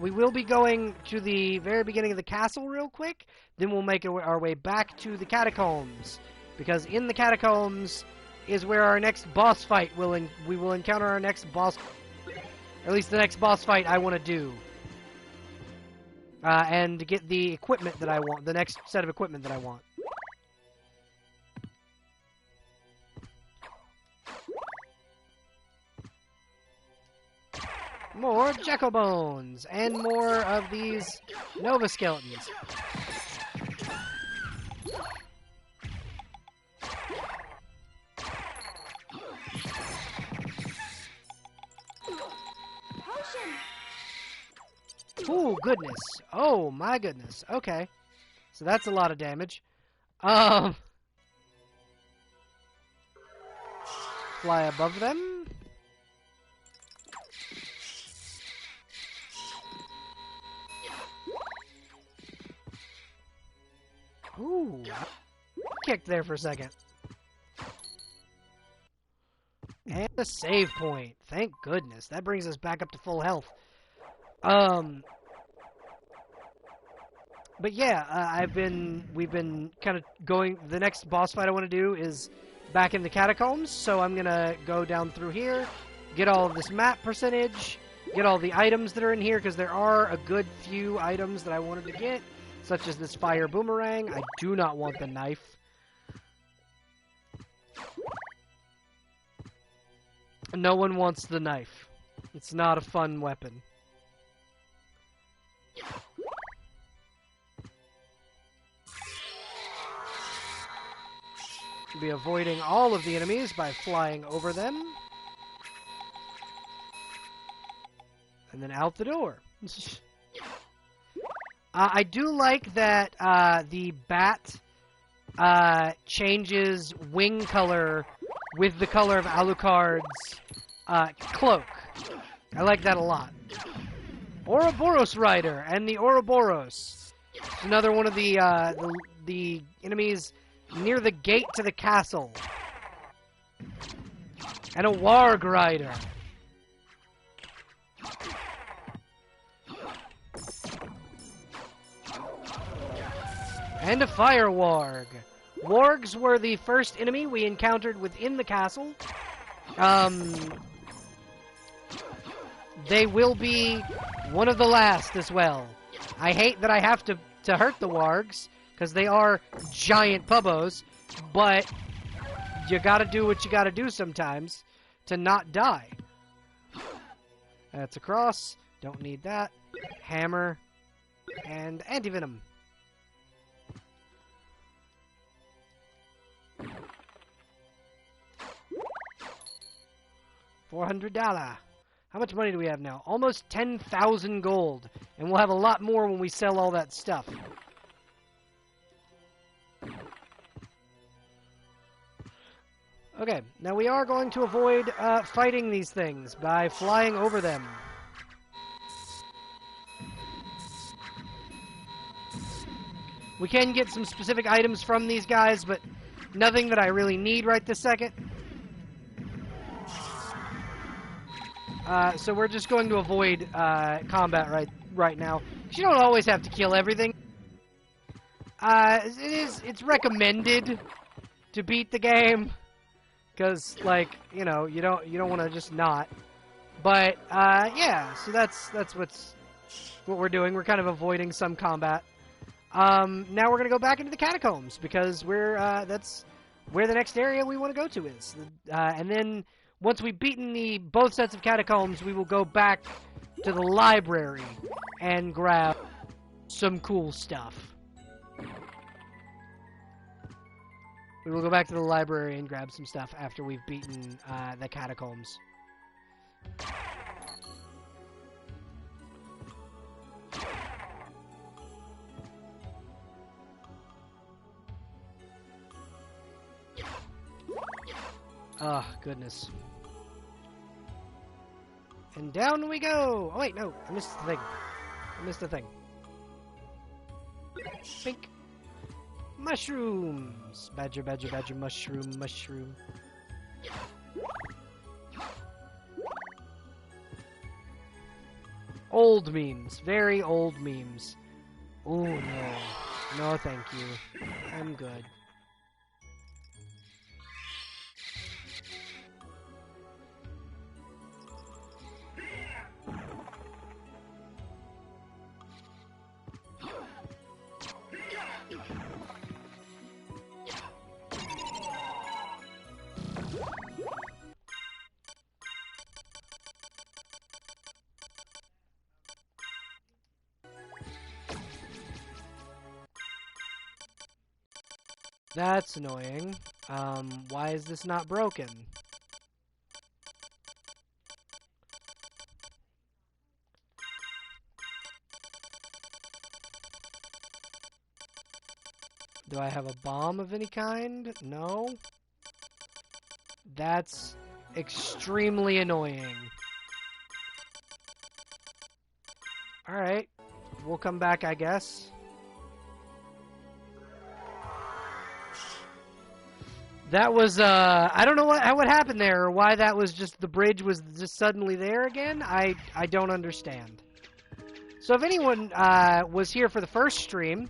We will be going to the very beginning of the castle real quick, then we'll make our way back to the Catacombs, because in the Catacombs is where our next boss fight we will encounter our next boss, or at least the next boss fight I want to do, and get the equipment that I want, the next set of equipment that I want. More Jackal Bones, and more of these Nova Skeletons. Ooh, goodness. Oh, my goodness. Okay. So that's a lot of damage. Fly above them. Ooh, kicked there for a second. And a save point. Thank goodness. That brings us back up to full health. But yeah, we've been kind of going, the next boss fight I want to do is back in the Catacombs, so I'm gonna go down through here, get all of this map percentage, get all the items that are in here, because there are a good few items that I wanted to get. Such as this fire boomerang. I do not want the knife. No one wants the knife. It's not a fun weapon. Should be avoiding all of the enemies by flying over them. And then out the door. I do like that the bat changes wing color with the color of Alucard's cloak. I like that a lot. Ouroboros Rider and the Ouroboros. It's another one of the enemies near the gate to the castle. And a Warg Rider. And a Fire Warg. Wargs were the first enemy we encountered within the castle. They will be one of the last as well. I hate that I have to hurt the Wargs, because they are giant pubbos, but you gotta do what you gotta do sometimes to not die. That's a cross. Don't need that. Hammer. And anti-venom. $400. How much money do we have now? Almost 10,000 gold. And we'll have a lot more when we sell all that stuff. Okay, now we are going to avoid fighting these things by flying over them. We can get some specific items from these guys, but nothing that I really need right this second. So we're just going to avoid combat right now. You don't always have to kill everything. It's recommended to beat the game, because like, you know, you don't want to just not. But yeah, so that's what's what we're doing. We're kind of avoiding some combat. Now we're going to go back into the Catacombs, because that's where the next area we want to go to is. And then, once we've beaten both sets of Catacombs, we will go back to the library and grab some cool stuff. We will go back to the library and grab some stuff after we've beaten the Catacombs. Oh, goodness. And down we go! Oh, wait, no. I missed the thing. I missed the thing. Bink. Mushrooms! Badger, badger, badger, mushroom, mushroom. Old memes. Very old memes. Oh, no. No, thank you. I'm good. That's annoying. Why is this not broken? Do I have a bomb of any kind? No. That's extremely annoying. Alright. We'll come back, I guess. That was, I don't know what happened there, or why that was just, the bridge was just suddenly there again. I don't understand. So if anyone, was here for the first stream,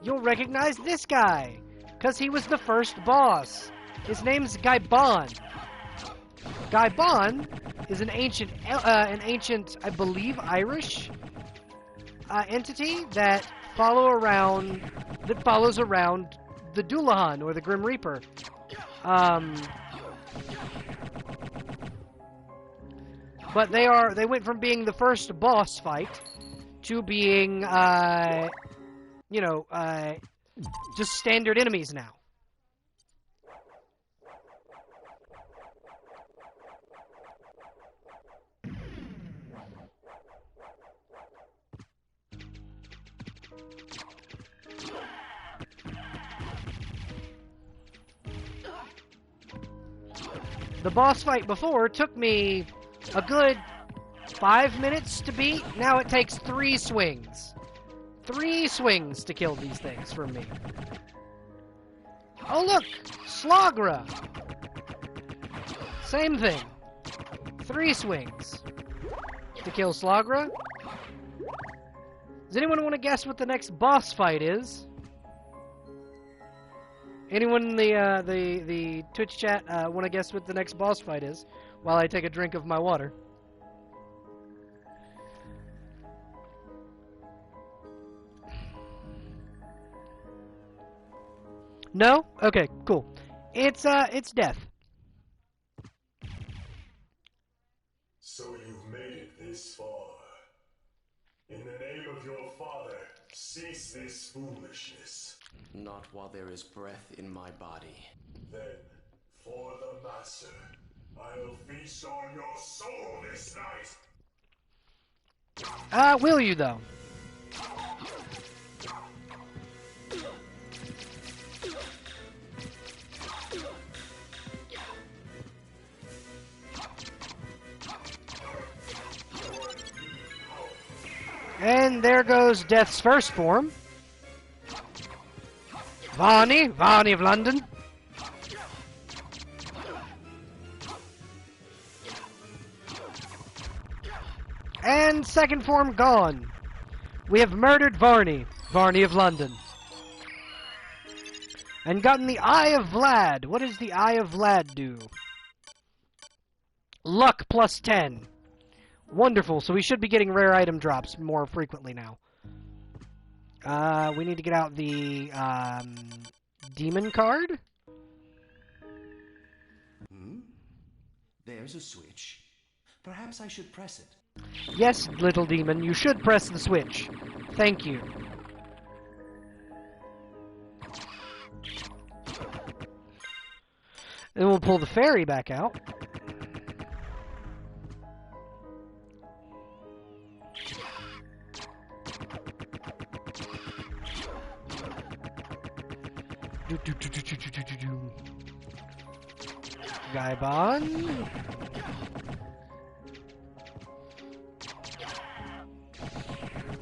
you'll recognize this guy, because he was the first boss. His name's Gaibon. Gaibon is an ancient, I believe, Irish, entity that follows around the Dullahan, or the Grim Reaper. But they went from being the first boss fight to being, just standard enemies now. The boss fight before took me a good 5 minutes to beat. Now it takes 3 swings. 3 swings to kill these things from me. Oh look! Slagra! Same thing. 3 swings to kill Slagra. Does anyone want to guess what the next boss fight is? Anyone in the Twitch chat want to guess what the next boss fight is while I take a drink of my water? No? Okay, cool. It's death. So you've made it this far. In the name of your father, cease this foolishness. Not while there is breath in my body. Then, for the Master, I'll feast on your soul this night. Will you, though? And there goes Death's first form. Varney of London. And second form gone. We have murdered Varney of London. And gotten the Eye of Vlad. What does the Eye of Vlad do? Luck plus 10. Wonderful, so we should be getting rare item drops more frequently now. We need to get out the, demon card. There's a switch. Perhaps I should press it. Yes, little demon, you should press the switch. Thank you. Then we'll pull the fairy back out. Gaibon.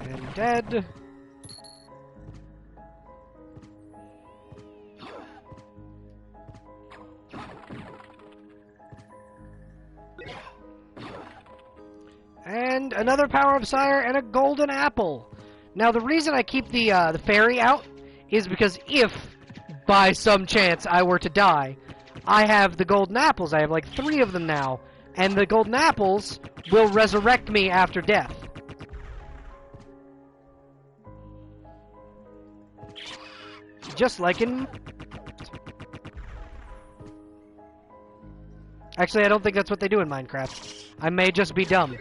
And dead. And another Power of Sire and a golden apple. Now the reason I keep the fairy out is because if, by some chance, I were to die, I have the golden apples. I have like 3 of them now. And the golden apples will resurrect me after death. Just like in... Actually, I don't think that's what they do in Minecraft. I may just be dumb.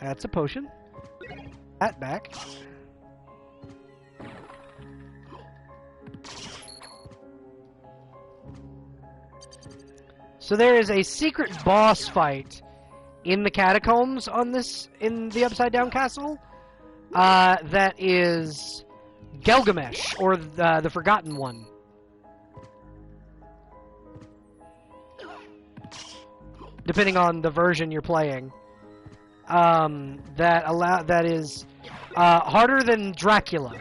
That's a potion. That back. So there is a secret boss fight in the Catacombs on this, in the Upside Down Castle, that is Gilgamesh, or the Forgotten One. Depending on the version you're playing. That is harder than Dracula.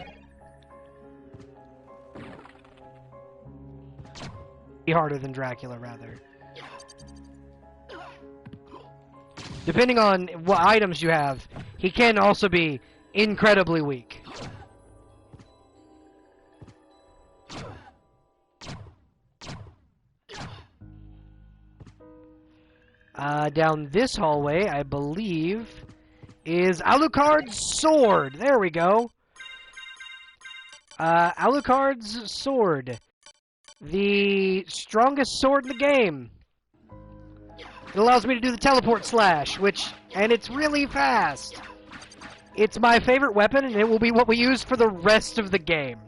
Harder than Dracula, rather. Depending on what items you have, he can also be incredibly weak. Down this hallway, I believe, is Alucard's sword. There we go. Alucard's sword. The strongest sword in the game. It allows me to do the teleport slash, and it's really fast. It's my favorite weapon, and it will be what we use for the rest of the game.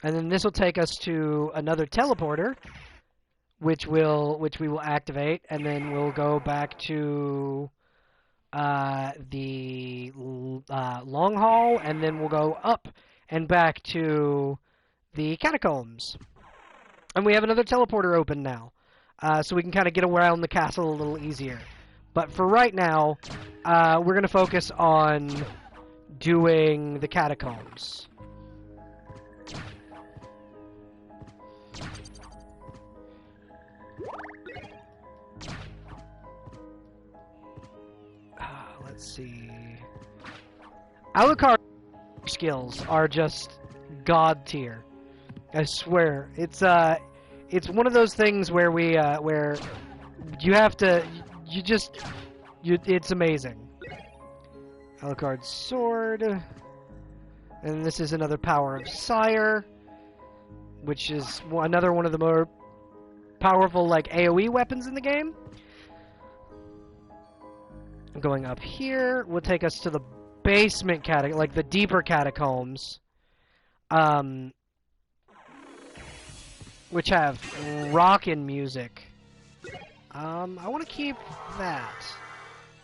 And then this will take us to another teleporter, which we will activate, and then we'll go back to the long hall, and then we'll go up and back to the catacombs. And we have another teleporter open now, so we can kind of get around the castle a little easier. But for right now, we're going to focus on doing the catacombs. Let's see. Alucard skills are just god tier. I swear, it's one of those things where where you have to, it's amazing. Alucard's sword, and this is another Power of Sire, which is another one of the more powerful like AoE weapons in the game. Going up here will take us to the basement like the deeper catacombs, which have rockin' music. I want to keep that.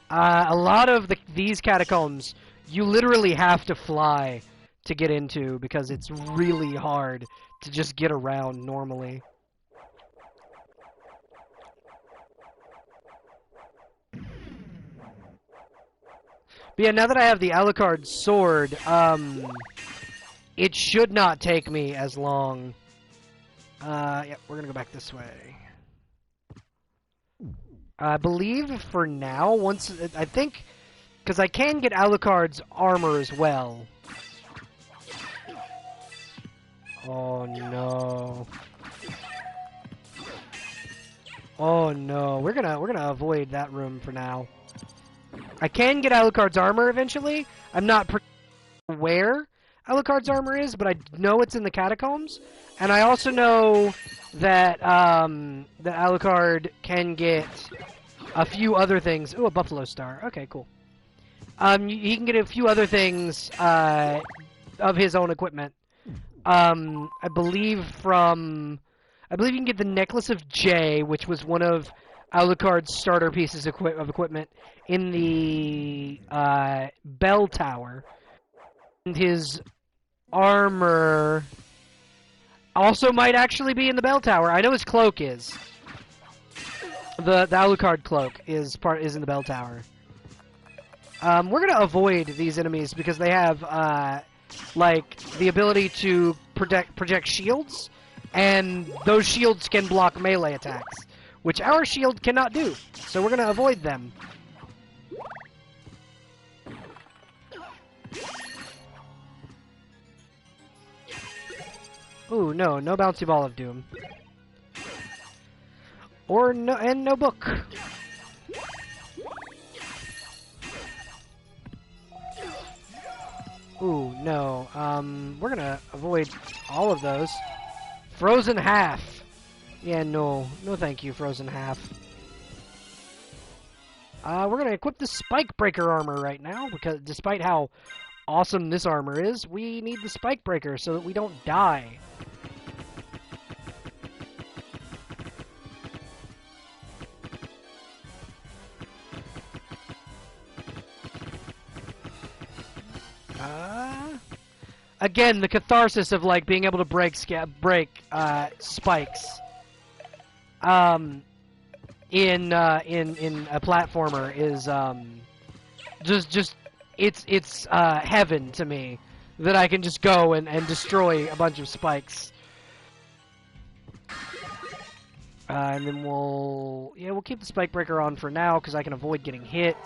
A lot of these catacombs, you literally have to fly to get into because it's really hard to just get around normally. But yeah, now that I have the Alucard sword, it should not take me as long. Yeah, we're gonna go back this way. I believe for now, once I think, because I can get Alucard's armor as well. Oh no! Oh no! We're gonna avoid that room for now. I can get Alucard's armor eventually. I'm not where Alucard's armor is, but I know it's in the Catacombs, and I also know that that Alucard can get a few other things. Ooh, a Buffalo Star. Okay, cool. He can get a few other things of his own equipment. I believe you can get the Necklace of J, which was one of Alucard's starter pieces of equipment in the bell tower. And his armor also might actually be in the bell tower. I know his cloak is. The Alucard cloak is in the bell tower. We're gonna avoid these enemies because they have like the ability to project shields, and those shields can block melee attacks, which our shield cannot do. So we're gonna avoid them. Ooh, no bouncy ball of doom. Or no book. Ooh, no. We're gonna avoid all of those. Frozen half. Yeah, no thank you, frozen half. We're gonna equip the Spike Breaker armor right now, because despite how awesome this armor is, we need the Spike Breaker so that we don't die. Again, the catharsis of like being able to break spikes in a platformer is it's heaven to me, that I can just go and destroy a bunch of spikes. And then we'll keep the Spike Breaker on for now because I can avoid getting hit.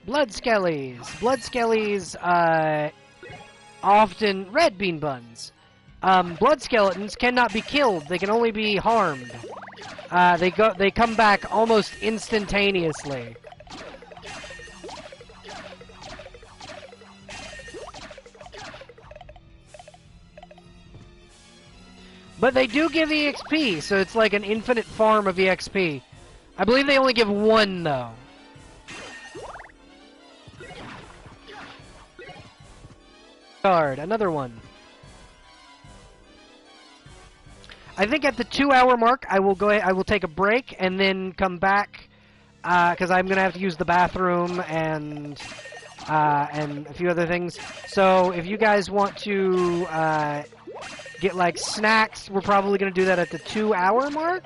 Blood Skellies. Blood Skellies, often red bean buns. Blood skeletons cannot be killed. They can only be harmed. They come back almost instantaneously. But they do give EXP, so it's like an infinite farm of EXP. I believe they only give one, though. Card, another one. I think at the 2-hour mark, I will take a break and then come back, because I'm gonna have to use the bathroom and a few other things. So if you guys want to get like snacks, we're probably gonna do that at the 2-hour mark.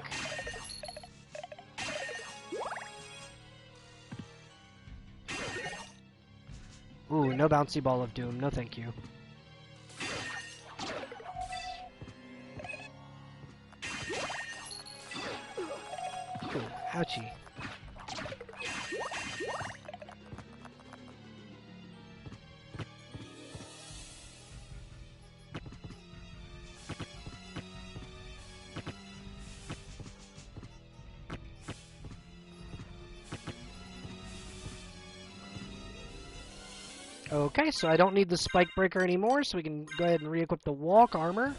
Ooh, no bouncy ball of doom. No, thank you. Ooh, ouchie. Okay, so I don't need the Spike Breaker anymore, so we can go ahead and re-equip the Walk Armor.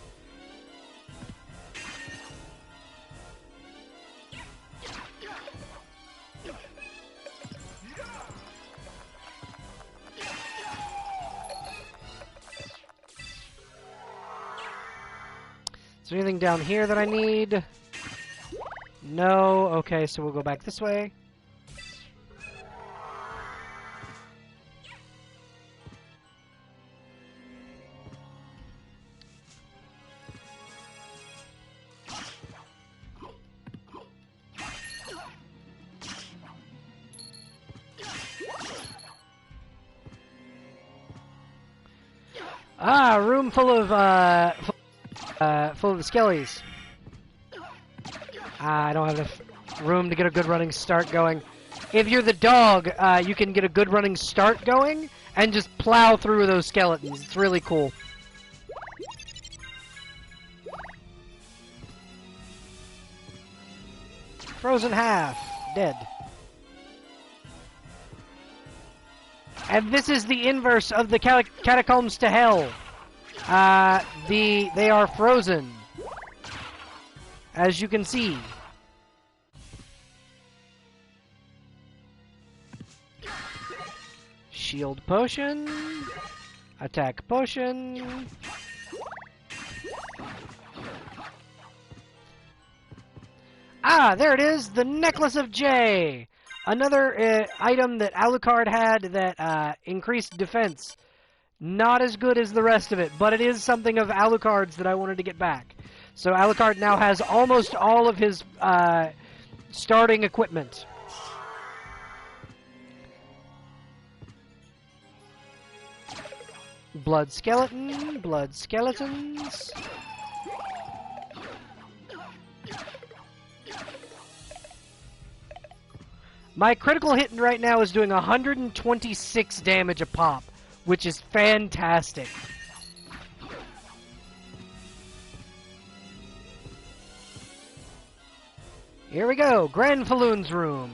Is there anything down here that I need? No? Okay, so we'll go back this way. Ah, room full of the Skellies. I don't have enough room to get a good running start going. If you're the dog, you can get a good running start going and just plow through those skeletons. It's really cool. Frozen half. Dead. And this is the inverse of the Catacombs to Hell. They are frozen, as you can see. Shield potion, attack potion. Ah, there it is, the Necklace of J. Another item that Alucard had that increased defense. Not as good as the rest of it, but it is something of Alucard's that I wanted to get back. So Alucard now has almost all of his starting equipment. Blood skeleton, blood skeletons. My critical hit right now is doing 126 damage a pop, which is fantastic. Here we go, Granfaloon's room,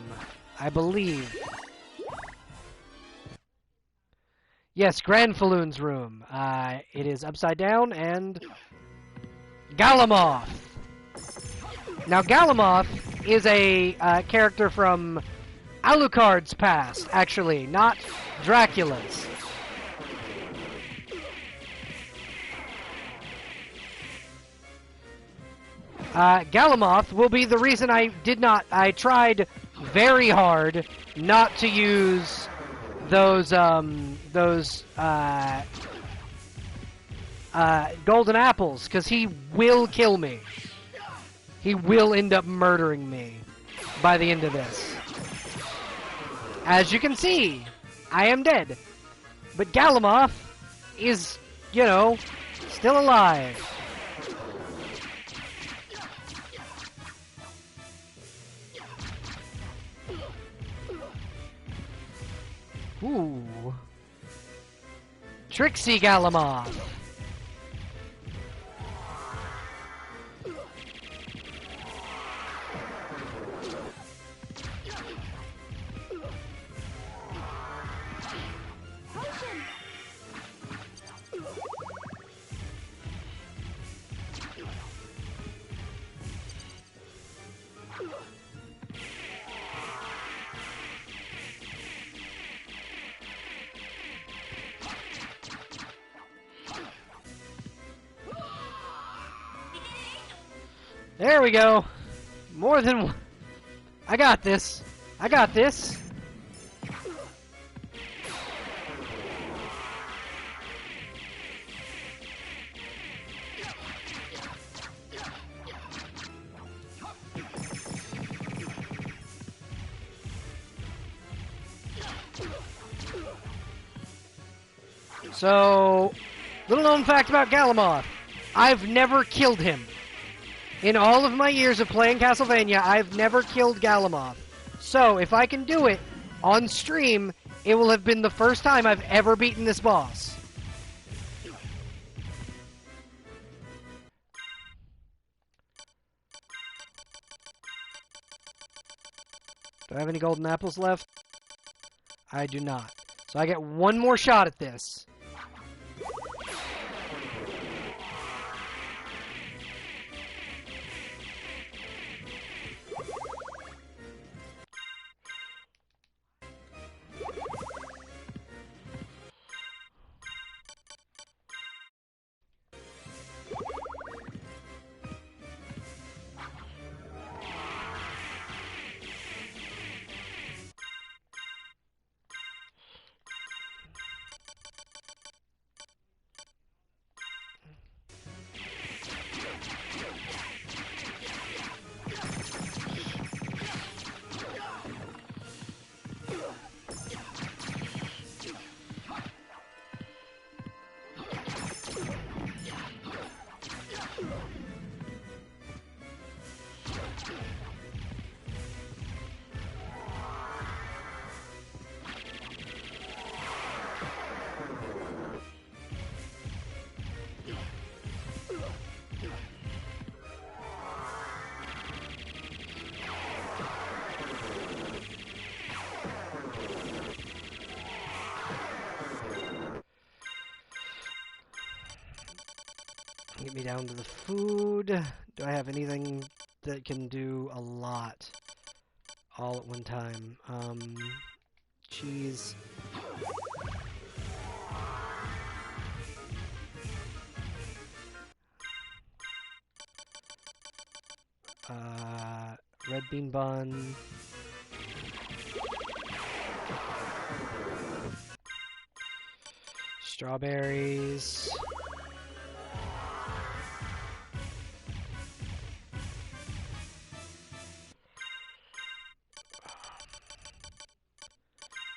I believe. Yes, Granfaloon's room. It is upside down and Galamoth. Now Galamoth is a character from Alucard's past, actually, not Dracula's. Galamoth will be the reason I tried very hard not to use those golden apples, because he will kill me. He will end up murdering me by the end of this. As you can see, I am dead. But Galamoth is, you know, still alive. Ooh. Trixie Galamoth. There we go. More than one. I got this. I got this. So, little known fact about Galamoth. I've never killed him. In all of my years of playing Castlevania, I've never killed Galamoth. So, if I can do it on stream, it will have been the first time I've ever beaten this boss. Do I have any golden apples left? I do not. So I get one more shot at this. Get me down to the food. Do I have anything that can do a lot all at one time? Cheese. Red bean bun. Strawberries.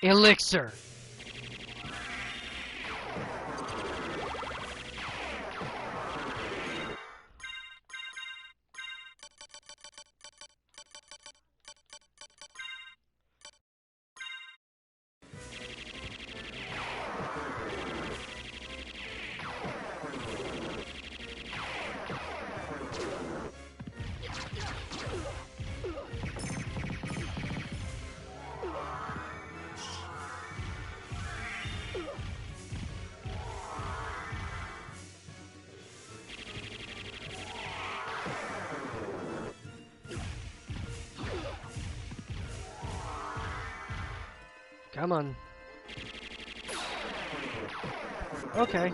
Elixir. Come on. Okay.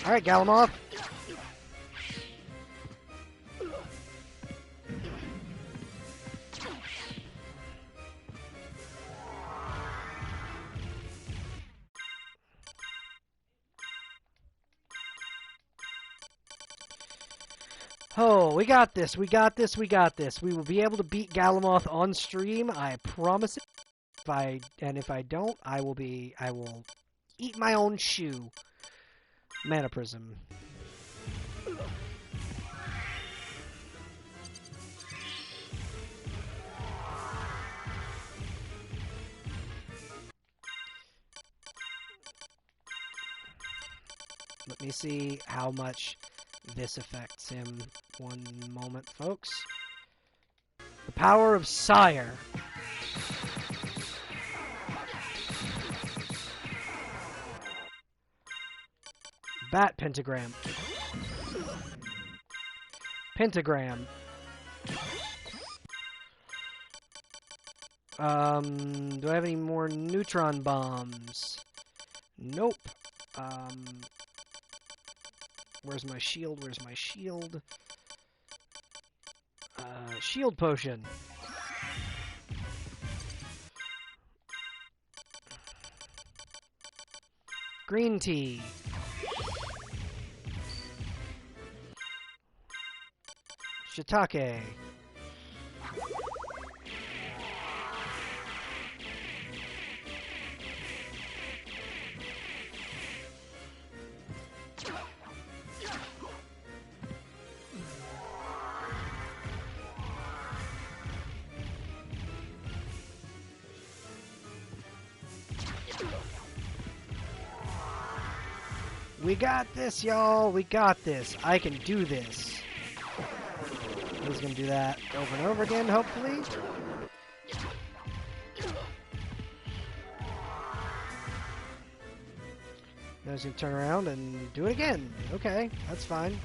All right, Galamoth. Oh, we got this, we got this, we got this. We will be able to beat Galamoth on stream, I promise it. If I don't, I will eat my own shoe. Mana Prism. Let me see how much this affects him. One moment, folks. The power of Sire. Bat Pentagram. Pentagram. Do I have any more Neutron Bombs? Nope. Where's my shield? Where's my shield? Shield Potion. Green Tea. Shiitake. We got this, y'all. We got this. I can do this. He's gonna do that over and over again, hopefully. Now he's gonna turn around and do it again. Okay, that's fine.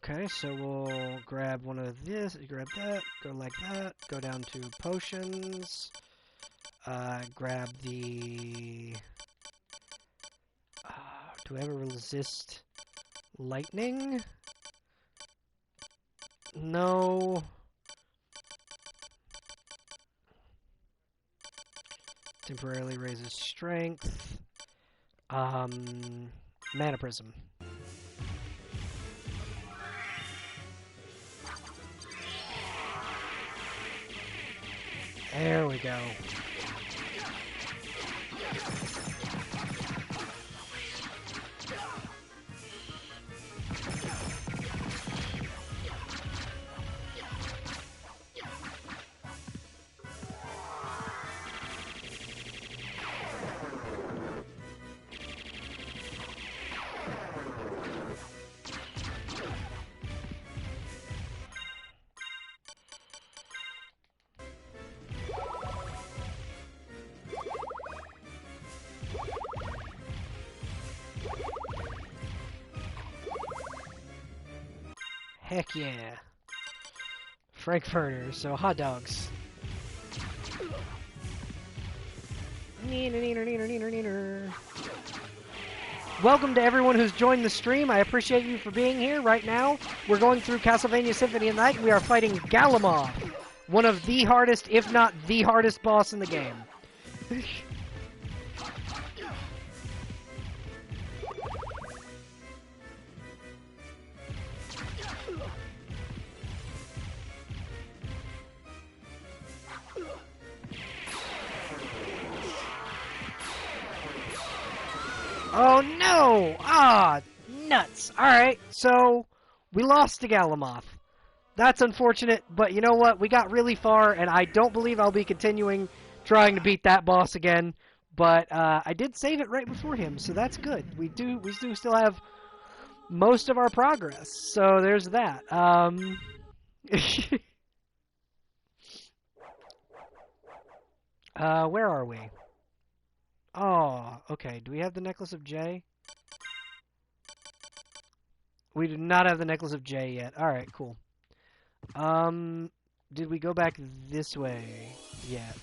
Okay, so we'll grab one of this, grab that, go like that, go down to potions, grab the, do I ever resist lightning? No. Temporarily raises strength. Mana Prism. There we go. Heck yeah. Frankfurters, so hot dogs. Neener, neener, neener, neener, neener. Welcome to everyone who's joined the stream. I appreciate you for being here. Right now, we're going through Castlevania Symphony of the Night. We are fighting Galamoth, one of the hardest, if not the hardest boss in the game. Oh no! Ah, nuts. Alright, so we lost to Galamoth. That's unfortunate, but you know what? We got really far, and I don't believe I'll be continuing trying to beat that boss again. But I did save it right before him, so that's good. We do still have most of our progress, so there's that. Where are we? Oh, okay. Do we have the Necklace of J? We do not have the Necklace of J yet. Alright, cool. Did we go back this way yet?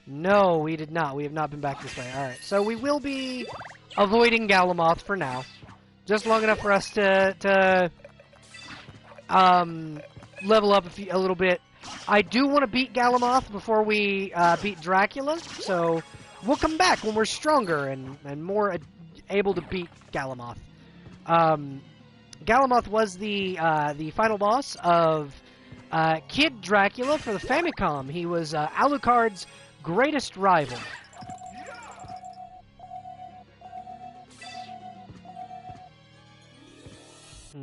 No, we did not. We have not been back this way. Alright, so we will be avoiding Galamoth for now. Just long enough for us to level up a little bit. I do want to beat Galamoth before we beat Dracula, so we'll come back when we're stronger and more able to beat Galamoth. Galamoth was the final boss of Kid Dracula for the Famicom. He was Alucard's greatest rival.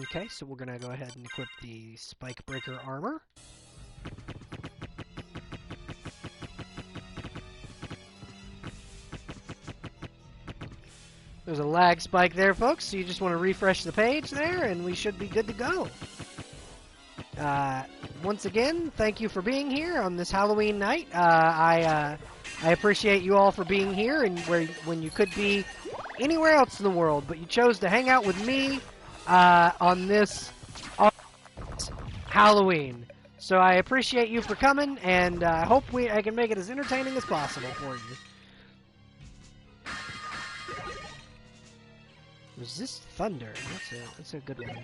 Okay, so we're going to go ahead and equip the Spike Breaker armor. There's a lag spike there, folks, so you just want to refresh the page there, and we should be good to go. Once again, thank you for being here on this Halloween night. I appreciate you all for being here, and when you could be anywhere else in the world, but you chose to hang out with me on this Halloween. So I appreciate you for coming, and I hope I can make it as entertaining as possible for you. Resist Thunder. That's a good one.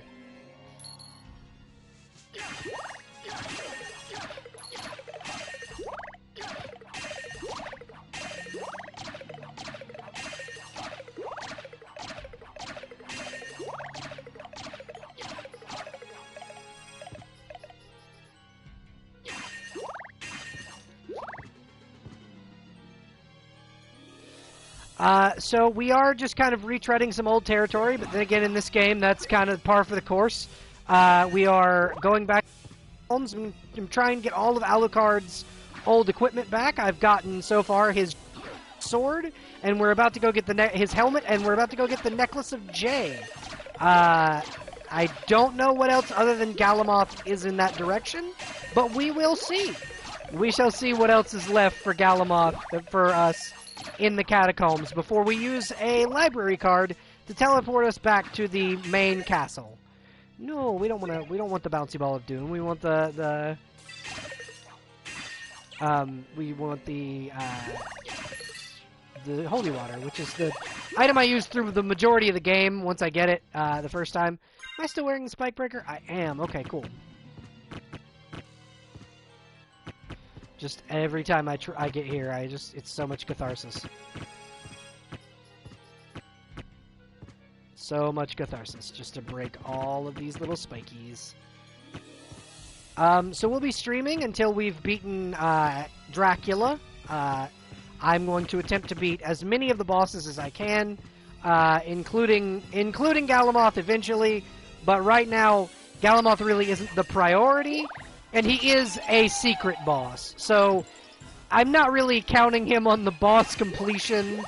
So we are just kind of retreading some old territory, but then again in this game, that's kind of par for the course. We are going back to Helms. I'm trying to get all of Alucard's old equipment back. I've gotten, so far, his sword, and we're about to go get his helmet, and we're about to go get the Necklace of J. I don't know what else other than Galamoth is in that direction, but we will see. We shall see what else is left for Galamoth, for us, in the Catacombs before we use a library card to teleport us back to the main castle. No, we don't want the bouncy ball of doom. We want the holy water, which is the item I use through the majority of the game once I get it the first time. Am I still wearing the spike breaker? I am. Okay, cool. Just every time I get here, it's so much catharsis. So much catharsis, just to break all of these little spikies. So we'll be streaming until we've beaten Dracula. I'm going to attempt to beat as many of the bosses as I can, including Galamoth eventually. But right now, Galamoth really isn't the priority. And he is a secret boss, so I'm not really counting him on the boss completion,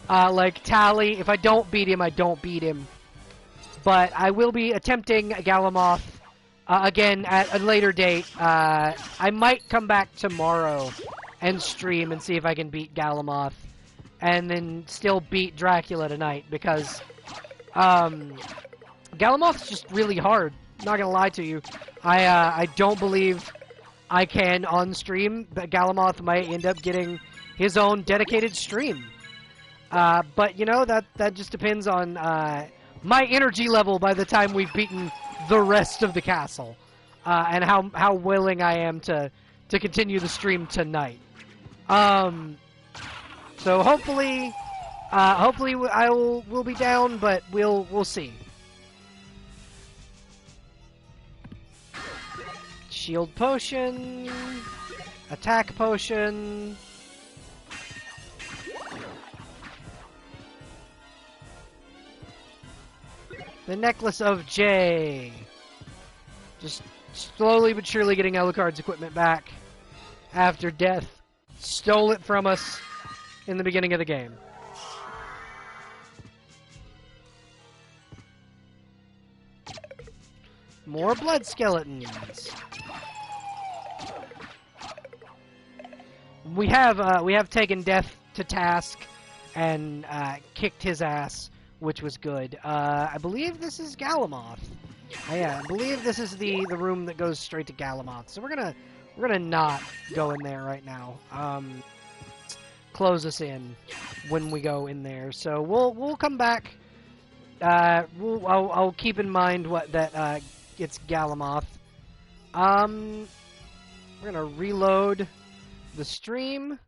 like tally. If I don't beat him, I don't beat him. But I will be attempting Galamoth again at a later date. I might come back tomorrow and stream and see if I can beat Galamoth, and then still beat Dracula tonight, because Galamoth's just really hard. not gonna lie to you. I don't believe I can on stream, but Galamoth might end up getting his own dedicated stream. But you know, that just depends on my energy level by the time we've beaten the rest of the castle, and how willing I am to continue the stream tonight. So hopefully we'll be down, but we'll see. Shield potion, attack potion. The Necklace of J. Just slowly but surely getting Alucard's equipment back after Death stole it from us in the beginning of the game. More blood skeletons. We have taken Death to task and kicked his ass, which was good. I believe this is Galamoth. Yeah, I believe this is the room that goes straight to Galamoth. So we're gonna not go in there right now. Close us in when we go in there. So we'll come back. I'll keep in mind that it's Galamoth. We're gonna reload the stream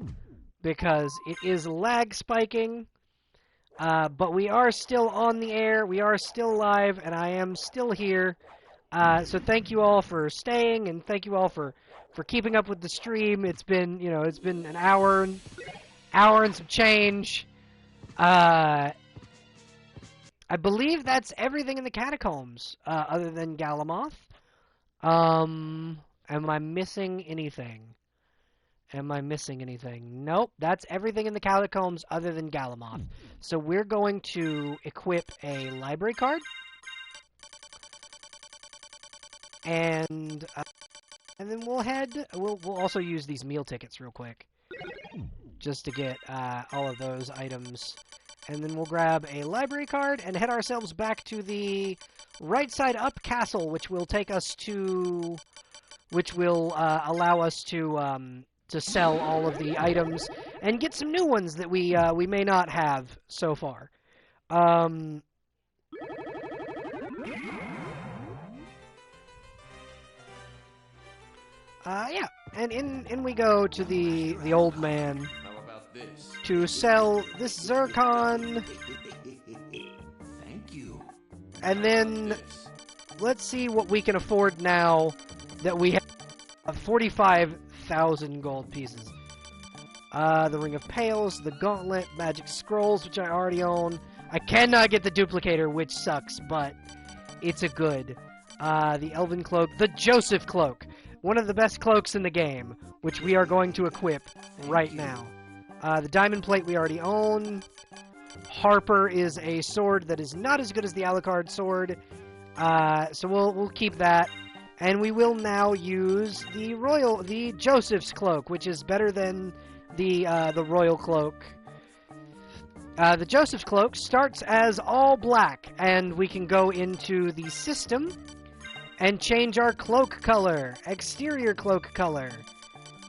because it is lag spiking. But we are still on the air, we are still live, and I am still here. So thank you all for staying, and thank you all for keeping up with the stream. It's been, it's been an hour and some change. I believe that's everything in the Catacombs, other than Galamoth. Am I missing anything? Nope, that's everything in the Catacombs other than Galamoth. So we're going to equip a library card. And then we'll head... We'll also use these meal tickets real quick. Just to get all of those items. And then we'll grab a library card and head ourselves back to the right side up castle, which will take us to... Which will allow us to sell all of the items and get some new ones that we may not have so far. Yeah, and in we go to the old man. How about this? To sell this zircon. Thank you. And then let's see what we can afford now that we have 45,000 gold pieces. The Ring of Pails, the Gauntlet, Magic Scrolls, which I already own. I cannot get the Duplicator, which sucks, but it's a good. The Elven Cloak, the Joseph Cloak, one of the best cloaks in the game, which we are going to equip right now. The Diamond Plate we already own. Harper is a sword that is not as good as the Alucard sword, so we'll keep that. And we will now use the Joseph's Cloak, which is better than the Royal Cloak. The Joseph's Cloak starts as all black, and we can go into the system and change our cloak color, exterior cloak color.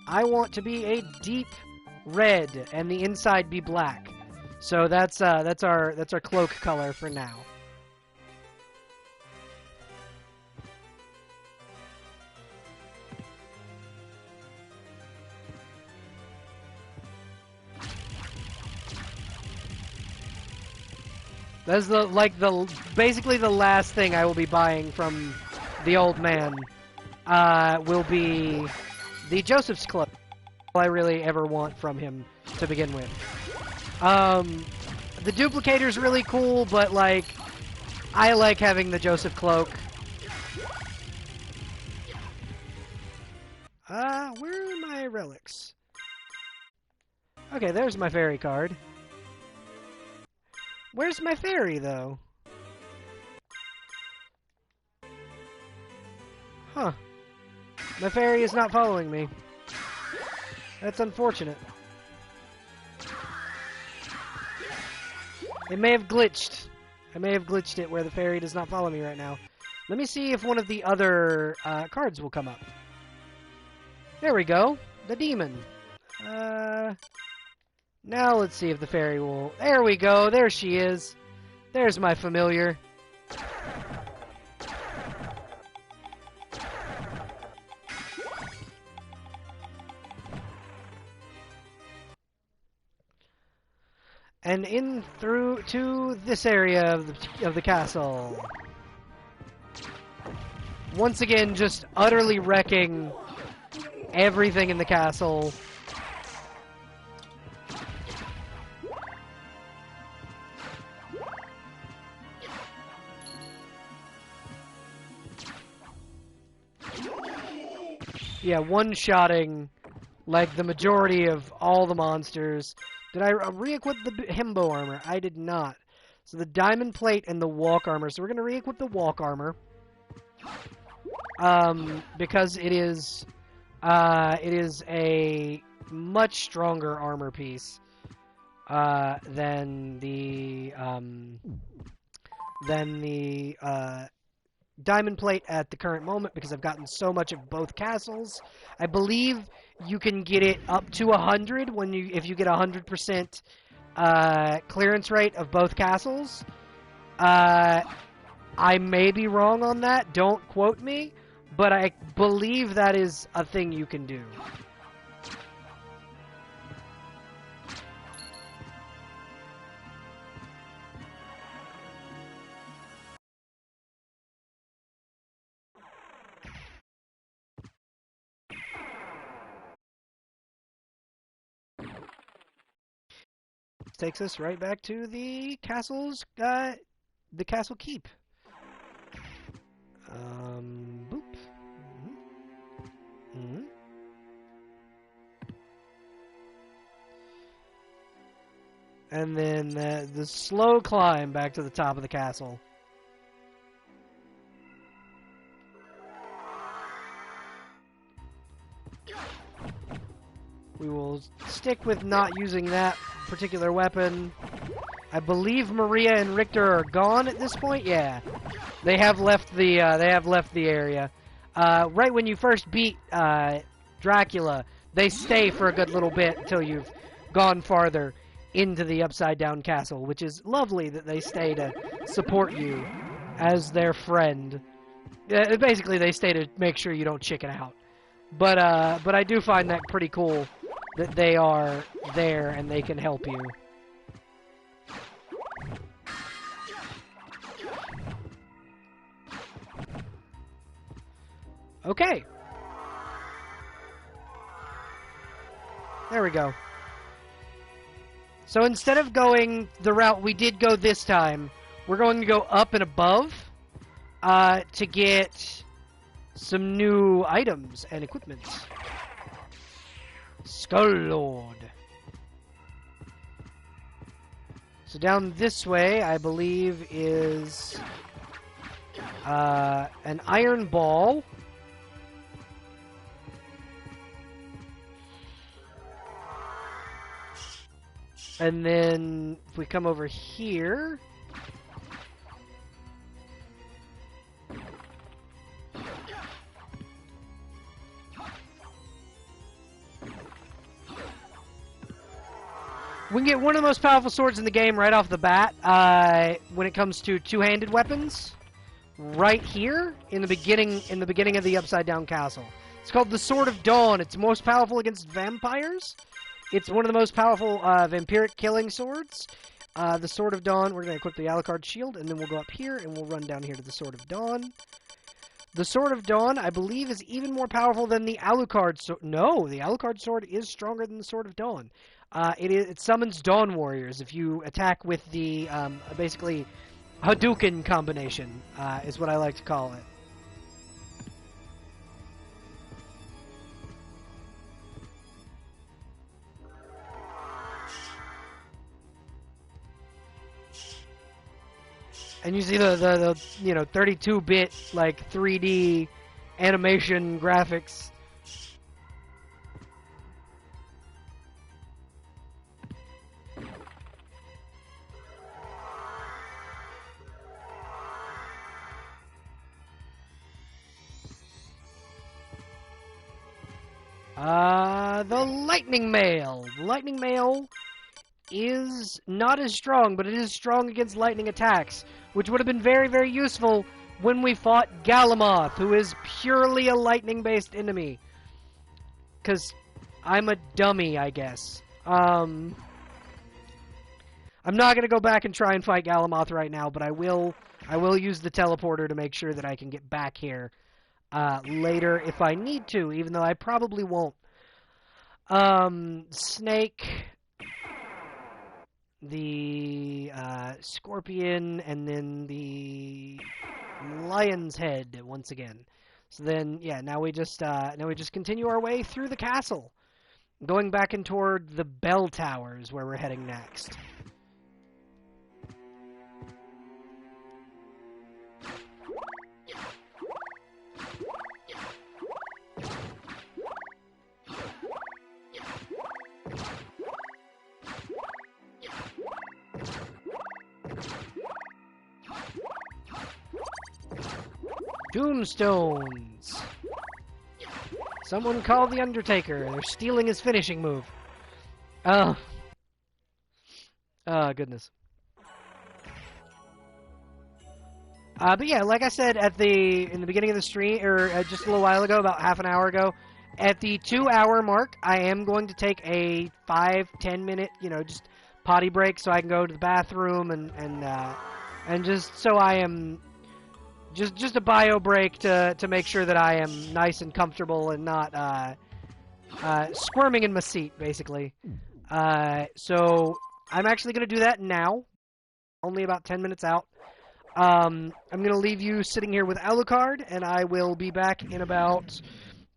I want to be a deep red, and the inside be black. So that's our cloak color for now. That's basically the last thing I will be buying from the old man. Will be the Joseph's Cloak. All I really ever want from him to begin with. The Duplicator's really cool, but I like having the Joseph Cloak. Where are my relics? Okay, there's my fairy card. Where's my fairy, though? Huh. My fairy is not following me. That's unfortunate. It may have glitched. I may have glitched it where the fairy does not follow me right now. Let me see if one of the other cards will come up. There we go. The demon. Now let's see if the fairy will... There we go. There she is. There's my familiar. And in through to this area of the castle. Once again, just utterly wrecking everything in the castle. Yeah, one-shotting like the majority of all the monsters. Did I re-equip the himbo armor? I did not. So the diamond plate and the walk armor. So we're going to re-equip the walk armor. Because it is a much stronger armor piece than the diamond plate at the current moment, because I've gotten so much of both castles. I believe you can get it up to 100 if you get 100% clearance rate of both castles. I may be wrong on that. Don't quote me, but I believe that is a thing you can do. Takes us right back to the castle's the castle keep. Boop. Mm-hmm. And then the slow climb back to the top of the castle. We will stick with not using that particular weapon. I believe Maria and Richter are gone at this point. Yeah, they have left the area. Right when you first beat Dracula, they stay for a good little bit until you've gone farther into the Upside Down Castle, which is lovely that they stay to support you as their friend. Basically, they stay to make sure you don't chicken out. But I do find that pretty cool that they are there and they can help you. Okay. There we go. So instead of going the route we did go this time, we're going to go up and above to get some new items and equipment. Skull Lord. So down this way, I believe, is an iron ball. And then if we come over here, we can get one of the most powerful swords in the game right off the bat when it comes to two-handed weapons. Right here in the beginning of the Upside Down Castle. It's called the Sword of Dawn. It's most powerful against vampires. It's one of the most powerful vampiric killing swords. The Sword of Dawn. We're going to equip the Alucard shield, and then we'll go up here and we'll run down here to the Sword of Dawn. The Sword of Dawn, I believe, is even more powerful than the Alucard sword. No, the Alucard sword is stronger than the Sword of Dawn. It summons Dawn Warriors if you attack with the, basically, Hadouken combination, is what I like to call it. And you see the 32-bit, like, 3D animation graphics. The Lightning Mail. The Lightning Mail is not as strong, but it is strong against lightning attacks, which would have been very, very useful when we fought Galamoth, who is purely a lightning-based enemy. Because I'm a dummy, I guess. I'm not going to go back and try and fight Galamoth right now, but I will use the teleporter to make sure that I can get back here later if I need to, even though I probably won't. Snake, the scorpion, and then the lion's head once again. So then, yeah, now we just continue our way through the castle, going back and toward the bell towers where we're heading next. Tombstones! Someone call the Undertaker. They're stealing his finishing move. Oh. Oh, goodness. But yeah, like I said in the beginning of the stream, or just a little while ago, about half an hour ago, at the 2-hour mark, I am going to take a 5-10 minute, just potty break so I can go to the bathroom and just so I am just a bio break to make sure that I am nice and comfortable and not squirming in my seat, basically. So I'm actually going to do that now, only about 10 minutes out. I'm going to leave you sitting here with Alucard, and I will be back in about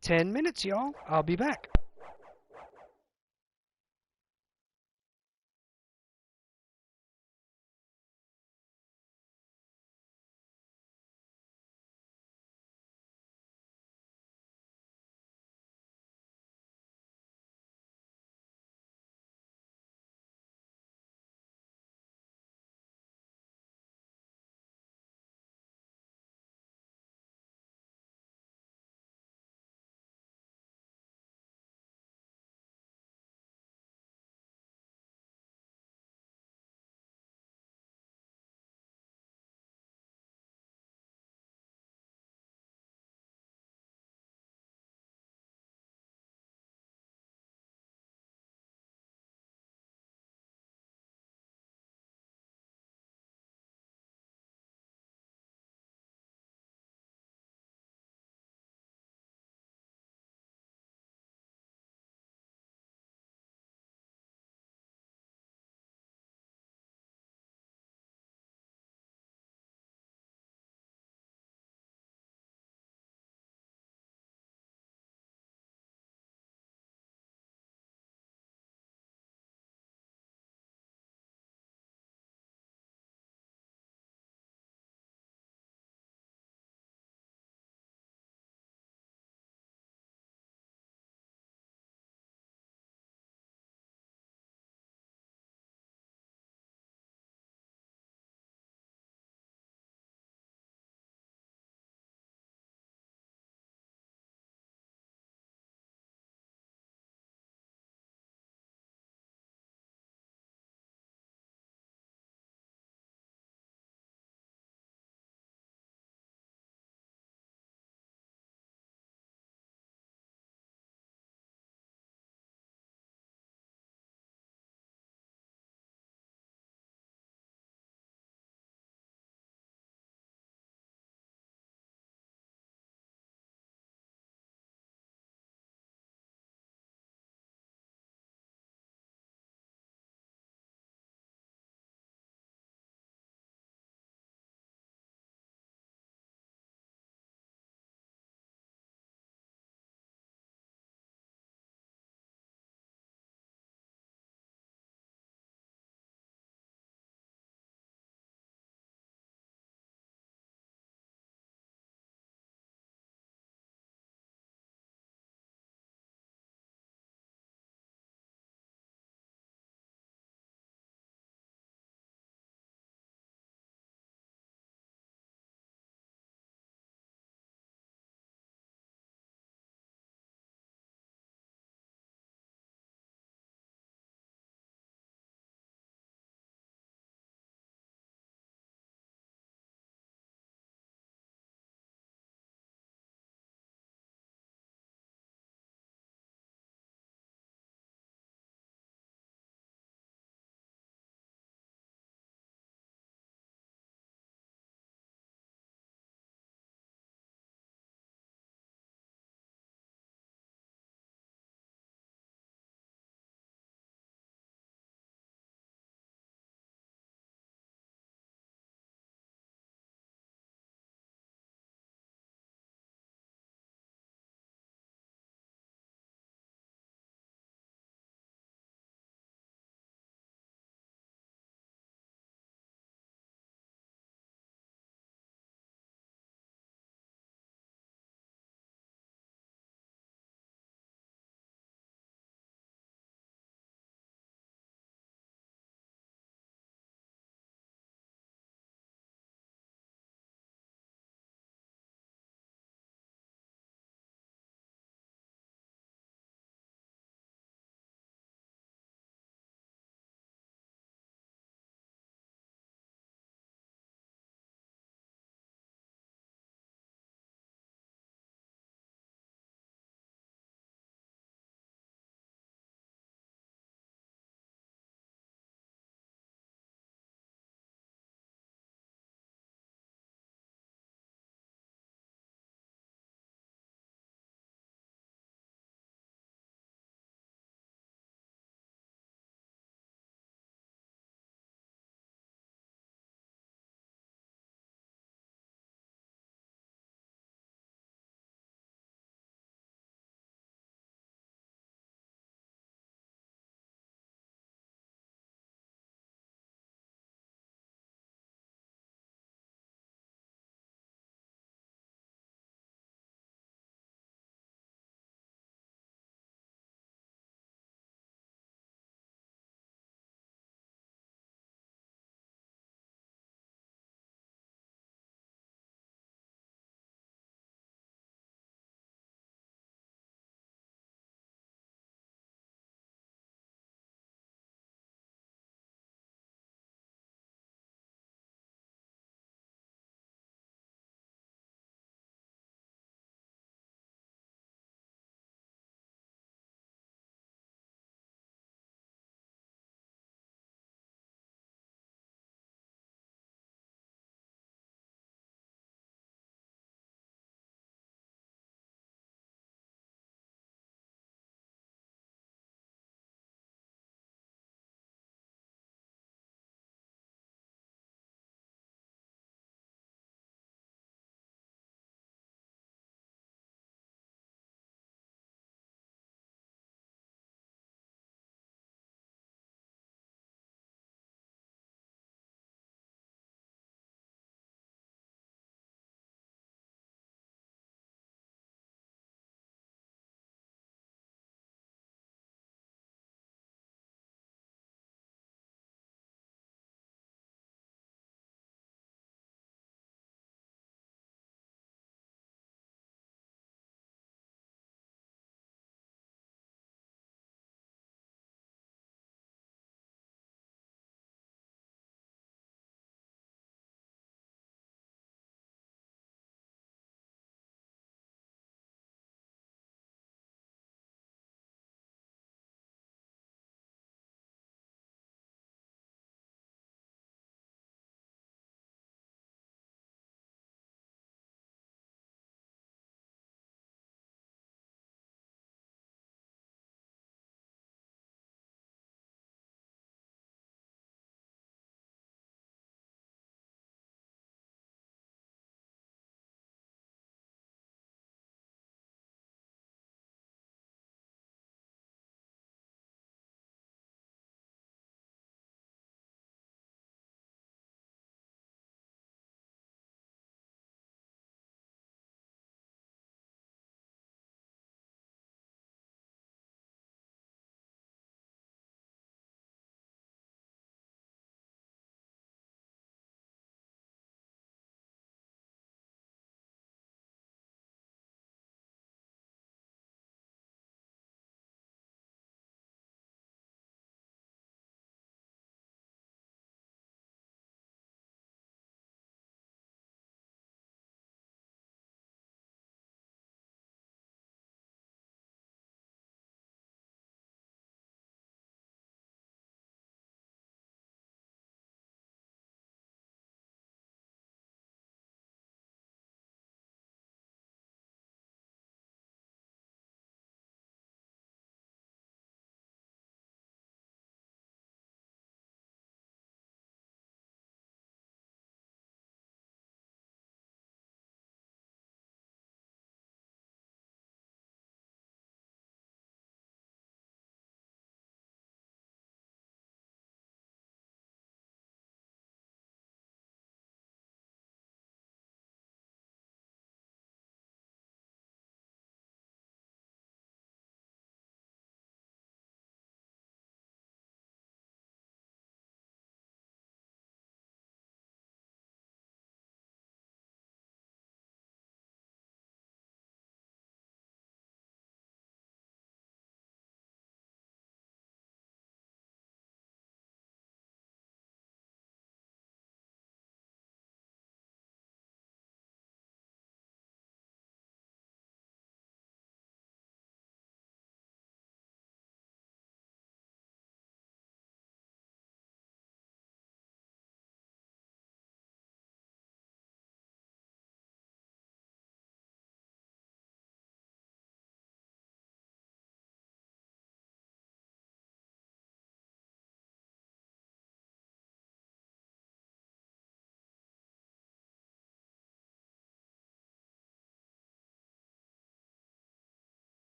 10 minutes, y'all. I'll be back.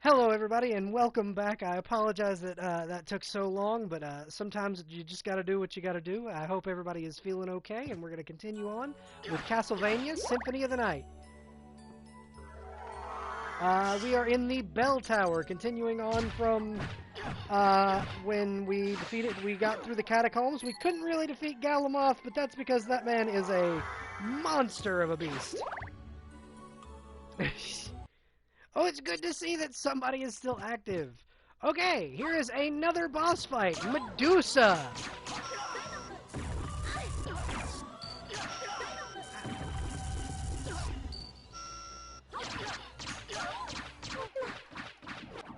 Hello, everybody, and welcome back. I apologize that that took so long, but sometimes you just got to do what you got to do. I hope everybody is feeling okay, and we're going to continue on with Castlevania Symphony of the Night. We are in the Bell Tower, continuing on from when we got through the Catacombs. We couldn't really defeat Galamoth, but that's because that man is a monster of a beast. Oh, it's good to see that somebody is still active. Okay, here is another boss fight, Medusa.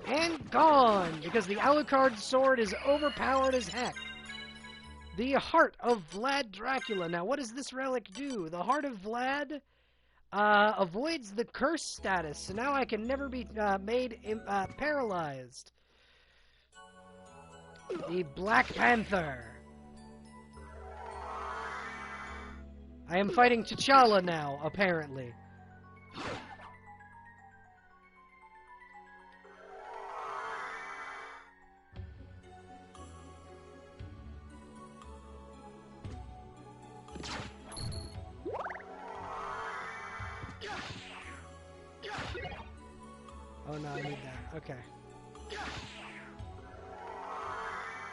And gone, because the Alucard sword is overpowered as heck. The Heart of Vlad Dracula. Now, what does this relic do? The Heart of Vlad avoids the curse status, so now I can never be made paralyzed. The Black Panther. I am fighting T'Challa now, apparently. Oh no, I need that. Okay.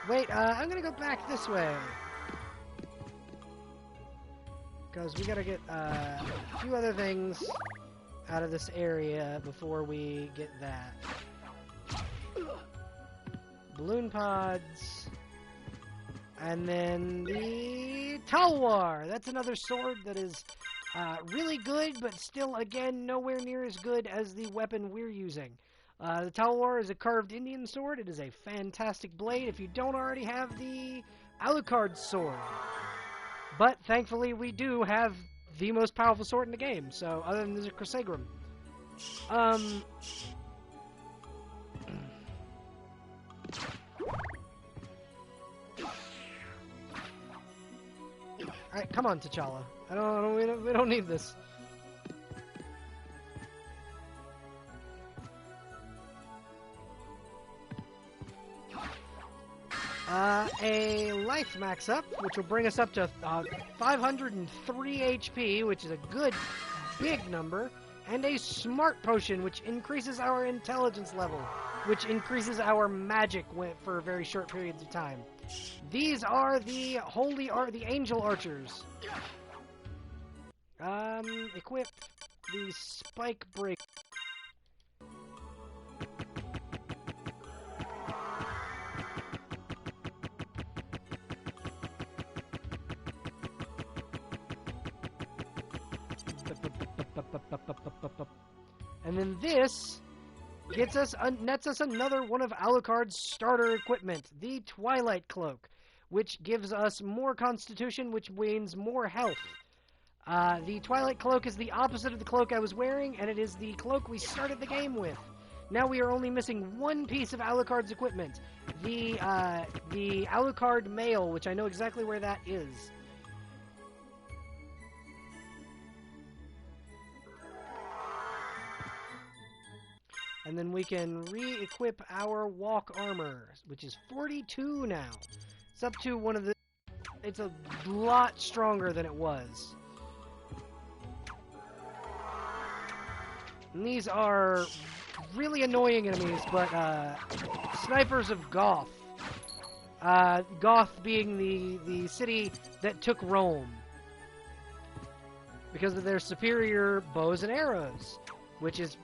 Wait, I'm gonna go back this way. Because we gotta get a few other things out of this area before we get that. Balloon pods. And then the Talwar. That's another sword that is really good, but still, again, nowhere near as good as the weapon we're using. The Talwar is a carved Indian sword. It is a fantastic blade if you don't already have the Alucard sword. But, thankfully, we do have the most powerful sword in the game, so, other than the Crusagram. Alright, come on, T'Challa. We don't need this. A life max up, which will bring us up to 503 HP, which is a good, big number, and a smart potion, which increases our intelligence level, which increases our magic for very short periods of time. These are the the angel archers. Equip the spike break. And then this gets us nets us another one of Alucard's starter equipment, the Twilight Cloak, which gives us more constitution, which means more health. The Twilight Cloak is the opposite of the cloak I was wearing, and it is the cloak we started the game with. Now we are only missing one piece of Alucard's equipment, the Alucard mail, which I know exactly where that is. And then we can re-equip our walk armor, which is 42 now. It's up to one of the... It's a lot stronger than it was. And these are really annoying enemies, but snipers of Goth. Goth being the city that took Rome. Because of their superior bows and arrows, which is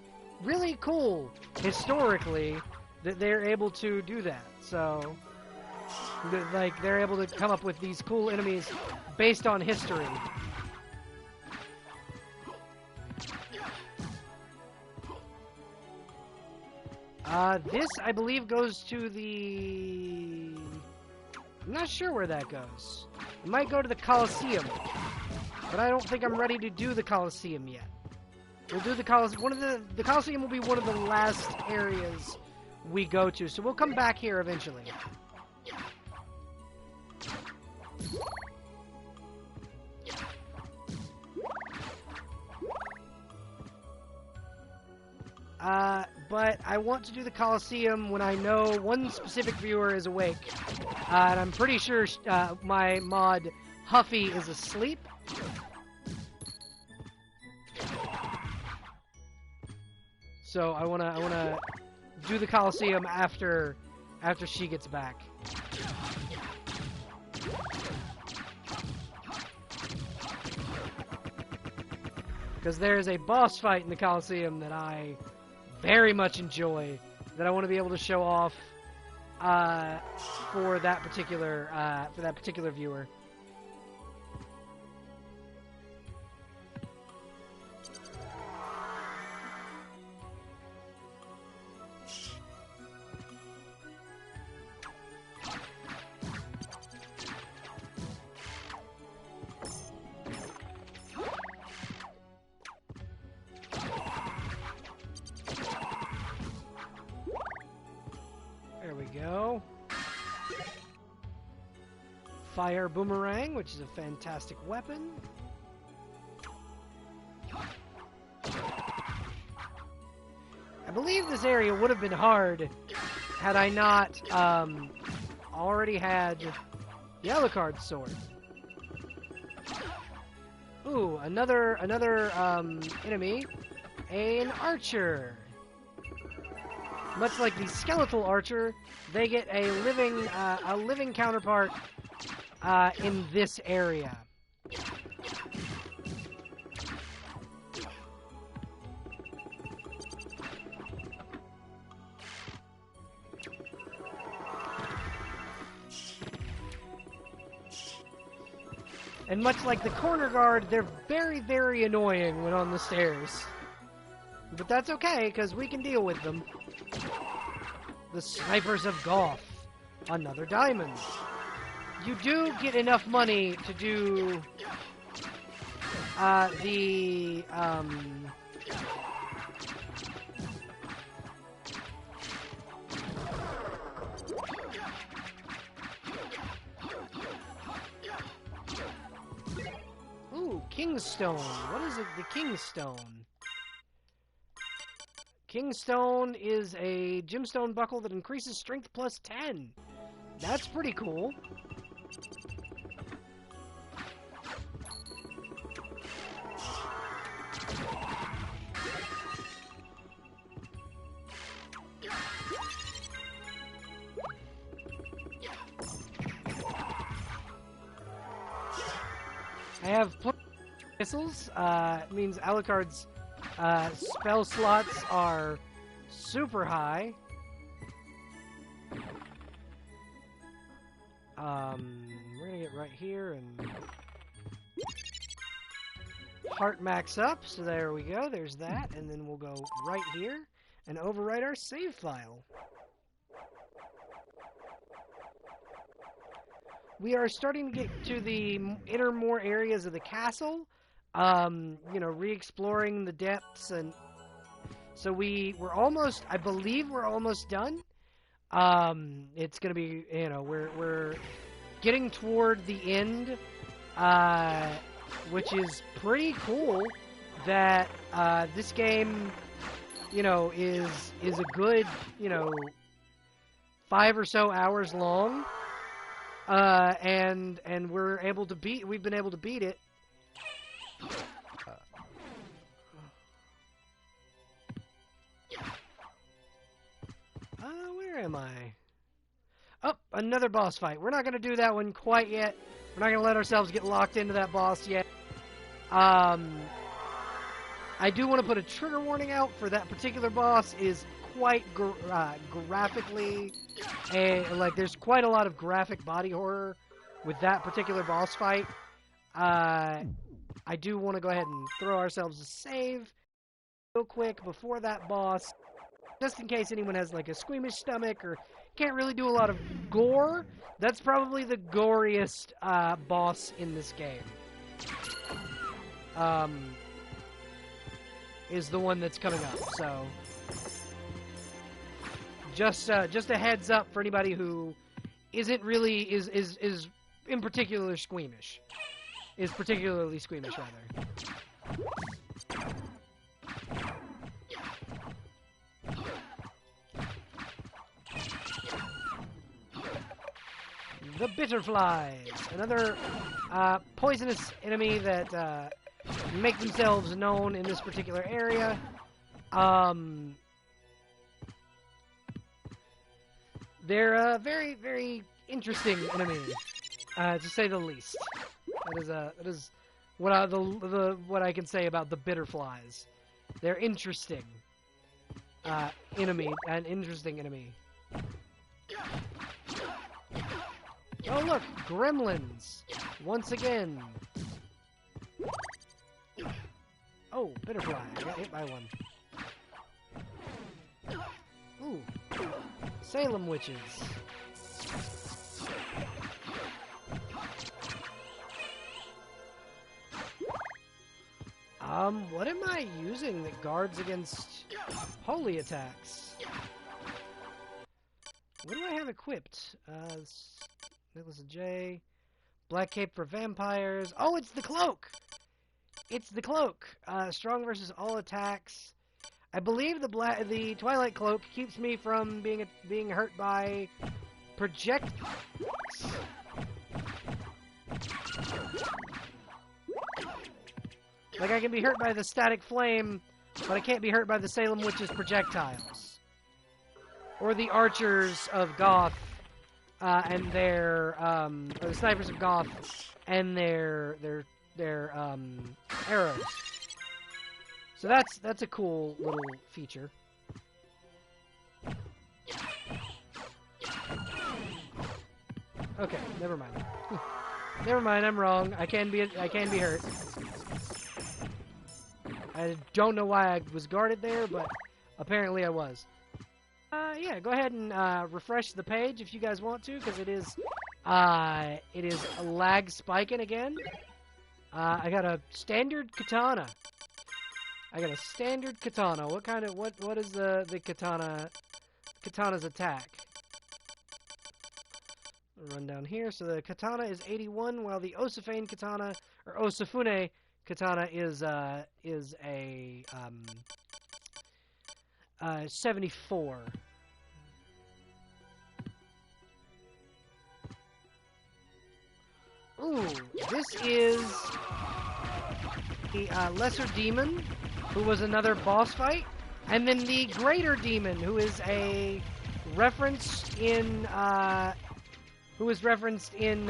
really cool, historically, that they're able to do that. So, like, they're able to come up with these cool enemies based on history. This, I believe, goes to the... I'm not sure where that goes. It might go to the Colosseum, but I don't think I'm ready to do the Colosseum yet. We'll do the Colosseum. The Colosseum will be one of the last areas we go to, so we'll come back here eventually. but I want to do the Coliseum when I know one specific viewer is awake. And I'm pretty sure my mod Huffy is asleep. So I wanna do the Coliseum after she gets back. Because there is a boss fight in the Coliseum that I very much enjoy, that I want to be able to show off for that particular viewer. There we go. Fire Boomerang, which is a fantastic weapon. I believe this area would have been hard had I not already had the Alucard sword. Ooh, another enemy, an archer. Much like the skeletal archer, they get a living counterpart in this area. And much like the corner guard, they're very, very annoying when on the stairs. But that's okay, because we can deal with them. The Snipers of Goth. Another diamond. You do get enough money to do Ooh, Kingstone. What is it? The Kingstone. Kingstone is a gemstone buckle that increases strength plus 10. That's pretty cool. I have missiles. It means Alucard's spell slots are super high. We're gonna get right here and heart max up, so there we go, there's that, and then we'll go right here and overwrite our save file. We are starting to get to the inner more areas of the castle, you know, re-exploring the depths, and so we're almost, I believe we're almost done. It's gonna be, you know, we're getting toward the end, which is pretty cool that, this game, you know, is a good, you know, 5 or so hours long, and we've been able to beat it. Where am I? Oh, another boss fight. We're not going to do that one quite yet. We're not going to let ourselves get locked into that boss yet. I do want to put a trigger warning out for that particular boss. Is quite graphically, like there's quite a lot of graphic body horror with that particular boss fight. I do want to go ahead and throw ourselves a save real quick before that boss, just in case anyone has like a squeamish stomach or can't really do a lot of gore. That's probably the goriest boss in this game. Is the one that's coming up. So just a heads up for anybody who isn't really is in particular squeamish. Is particularly squeamish rather. the Bitterflies, another poisonous enemy that make themselves known in this particular area. They're a very, very interesting enemy, to say the least. That is what I can say about the Bitterflies. They're interesting. An interesting enemy. Oh look, gremlins! Once again. Oh, Bitterfly. I got hit by one. Ooh. Salem witches. What am I using that guards against holy attacks? What do I have equipped? Necklace of J. Black Cape for vampires. Oh, it's the cloak! It's the cloak. Strong versus all attacks. I believe the Twilight Cloak keeps me from being hurt by projects. Like, I can be hurt by the static flame, but I can't be hurt by the Salem Witch's projectiles. Or the archers of Goth, and their, or the snipers of Goth, and their arrows. So that's a cool little feature. Okay, never mind. Never mind, I'm wrong. I can be hurt. I don't know why I was guarded there, but apparently I was. Yeah, go ahead and refresh the page if you guys want to, because it is lag spiking again. I got a standard katana. What is the katana's attack? I'll run down here. So the katana is 81, while the Osophane Katana, or Osophane Katana, is a 74. Ooh, this is the Lesser Demon, who was another boss fight, and then the Greater Demon, who is a reference in who was in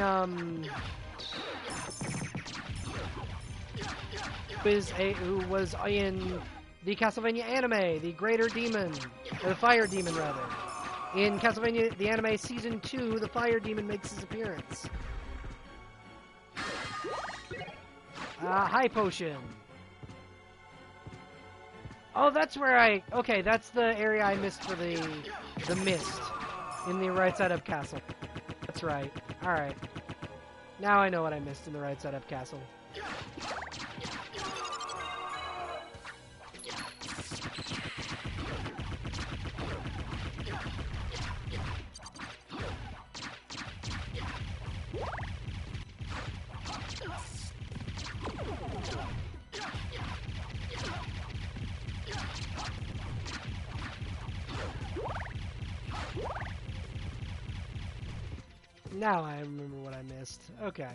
the Castlevania anime, the Greater Demon, or the Fire Demon rather. In Castlevania the anime season 2, the Fire Demon makes his appearance. High potion. Oh, that's where okay, that's the area I missed for the mist in the right side up castle. That's right. Alright. Now I know what I missed in the right side up castle. Now I remember what I missed. Okay.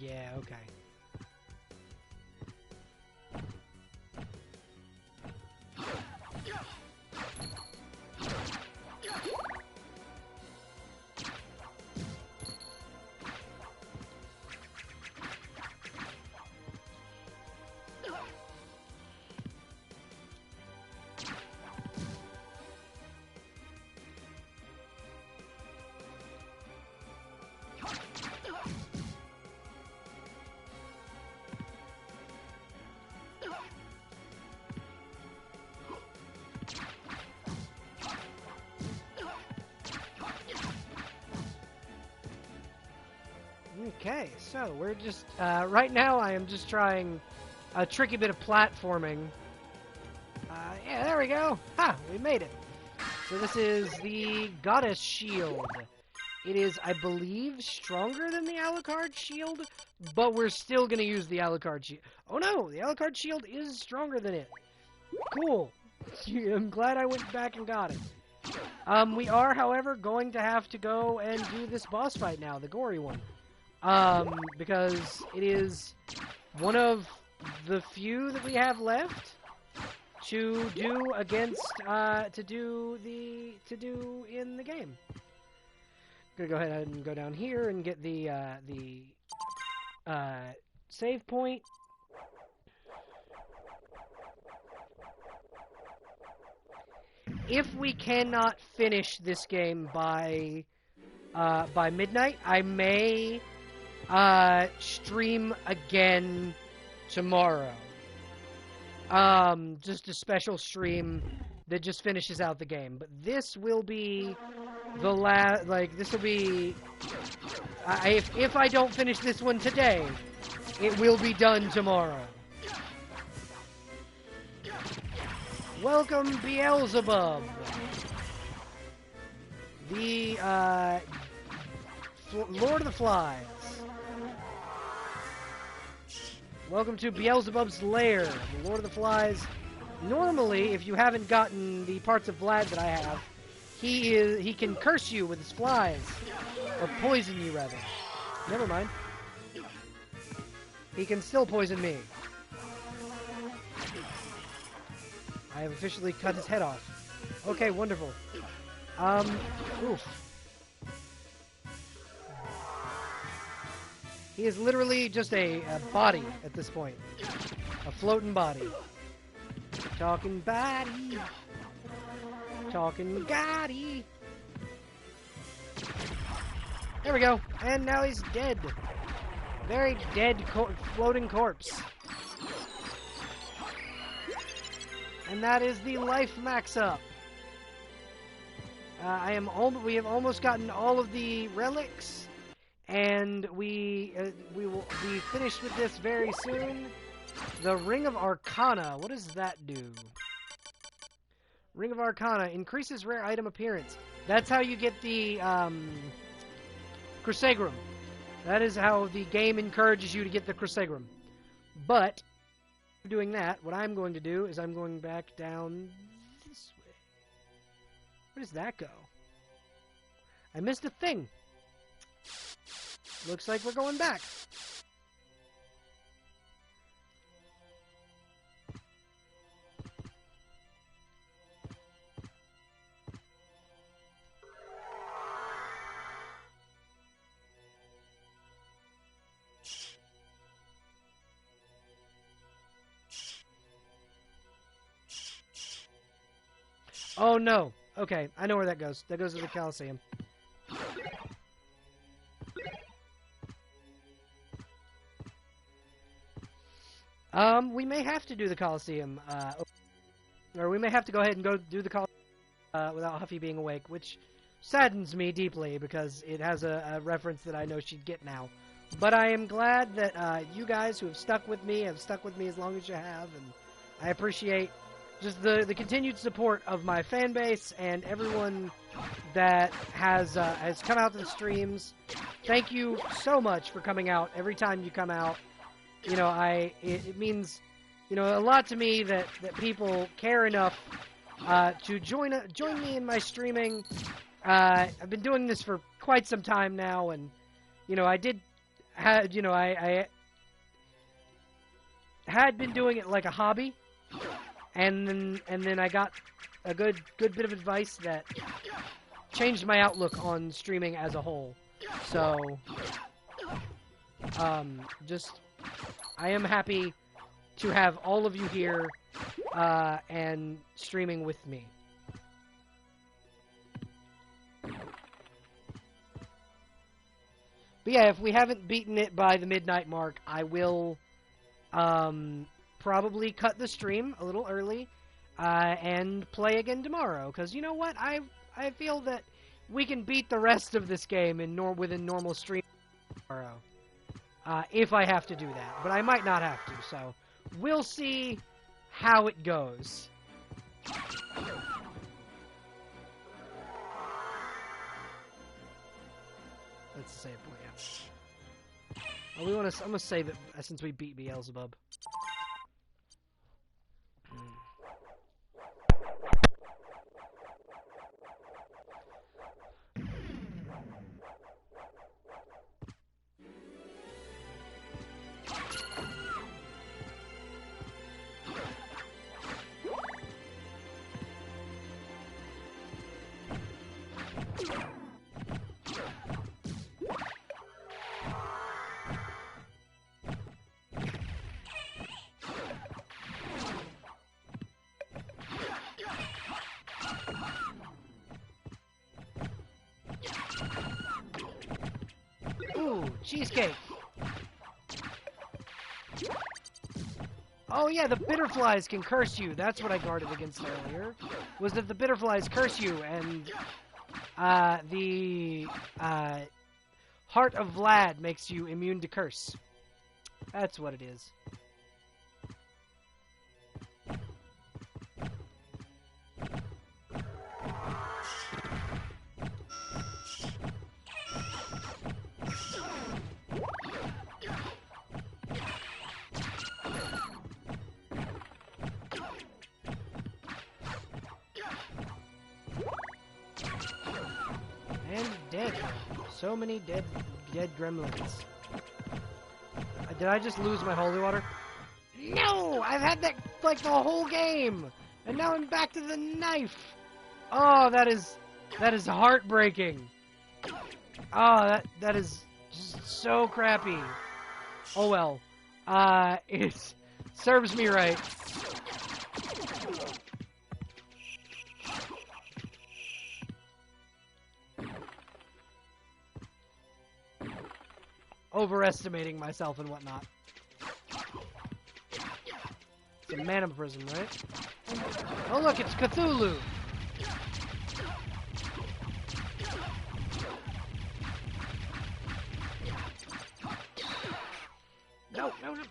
Yeah, okay. Okay, so we're just, right now I am just trying, a tricky bit of platforming. Yeah, there we go. Ha! We made it. So this is the Goddess Shield. It is, I believe, stronger than the Alucard Shield, but we're still going to use the Alucard Shield. Oh no, the Alucard Shield is stronger than it. Cool. I'm glad I went back and got it. We are, however, going to have to go and do this boss fight now, the gory one. Because it is one of the few that we have left to do against, to do in the game. Gonna go ahead and go down here and get the save point. If we cannot finish this game by midnight, I may stream again tomorrow. Just a special stream that just finishes out the game. But this will be the last. Like, this will be. If I don't finish this one today, it will be done tomorrow. Welcome, Beelzebub. The Lord of the Flies. Welcome to Beelzebub's lair, the Lord of the Flies. Normally, if you haven't gotten the parts of Vlad that I have, he can curse you with his flies, or poison you rather. Never mind. He can still poison me. I have officially cut his head off. Okay, wonderful. Oof. He is literally just a body at this point. A floating body. Talking body. Talking Gotti. There we go. And now he's dead. Very dead floating corpse. And that is the life max up. We have almost gotten all of the relics, and we will be finished with this very soon. The Ring of Arcana. What does that do? Ring of Arcana increases rare item appearance. That's how you get the Crusagram. That is how the game encourages you to get the Crusagram. But doing that, what I'm going to do is I'm going back down this way. Where does that go? I missed a thing. Looks like we're going back. Oh no. Okay, I know where that goes. That goes to the Coliseum. We may have to do the Coliseum, or we may have to go ahead and go do the Coliseum without Huffy being awake, which saddens me deeply because it has a reference that I know she'd get now. But I am glad that you guys who have stuck with me as long as you have, and I appreciate just the continued support of my fan base and everyone that has come out to the streams. Thank you so much for coming out every time you come out. You know, it means, you know, a lot to me that people care enough to join me in my streaming. I've been doing this for quite some time now, and you know, I had been doing it like a hobby. And then I got a good bit of advice that changed my outlook on streaming as a whole. So, I am happy to have all of you here and streaming with me. But yeah, if we haven't beaten it by the midnight mark, I will probably cut the stream a little early and play again tomorrow. Because you know what? I feel that we can beat the rest of this game within normal stream tomorrow. If I have to do that. But I might not have to, so we'll see how it goes. That's the save point, yeah. Oh, I'm gonna save it since we beat Beelzebub. Ooh, cheesecake. Oh yeah, the Bitterflies can curse you. That's what I guarded against earlier. Was that the Bitterflies curse you, and the Heart of Vlad makes you immune to curse. That's what it is. And dead. So many dead gremlins. Did I just lose my holy water? No! I've had that like the whole game! And now I'm back to the knife! Oh, that is heartbreaking. Oh, that is just so crappy. Oh well. It serves me right. Overestimating myself and whatnot. It's a mana prism, right? Oh look, it's Cthulhu! No, no, no!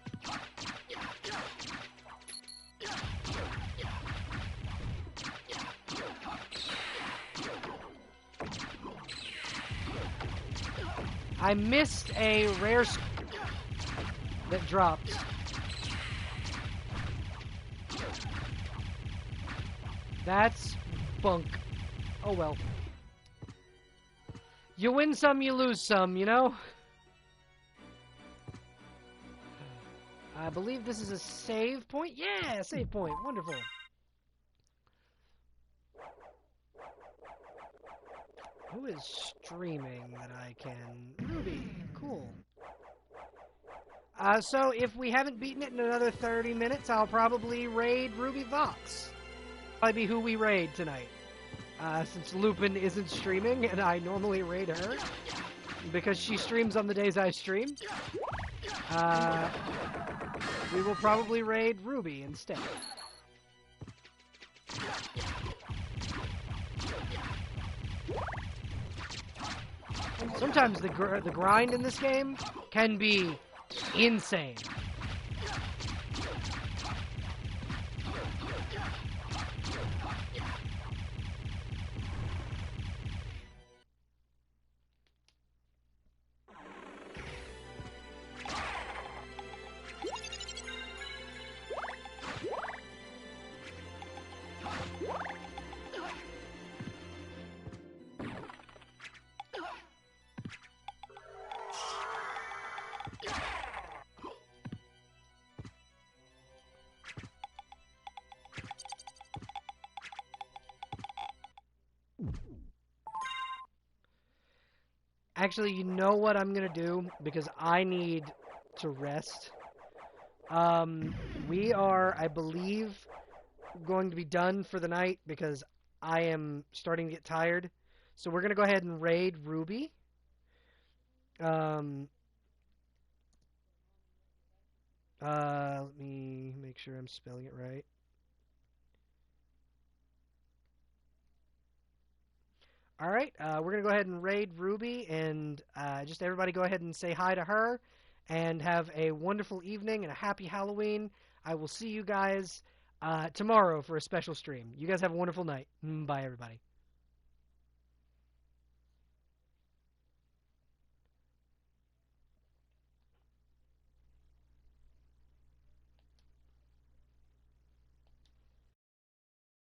I missed a rare that dropped. That's bunk. Oh well. You win some, you lose some, you know? I believe this is a save point. Yeah, save point. Wonderful. Who is streaming that I can... Ruby. Cool. So if we haven't beaten it in another 30 minutes, I'll probably raid Ruby Vox. Probably be who we raid tonight. Since Lupin isn't streaming, and I normally raid her. Because she streams on the days I stream. We will probably raid Ruby instead. Sometimes the grind in this game can be insane. Actually, you know what I'm gonna do? Because I need to rest. We are, I believe, going to be done for the night because I am starting to get tired. So we're gonna go ahead and raid Ruby. Let me make sure I'm spelling it right. Alright, we're going to go ahead and raid Ruby, and just everybody go ahead and say hi to her, and have a wonderful evening and a happy Halloween. I will see you guys tomorrow for a special stream. You guys have a wonderful night. Bye, everybody.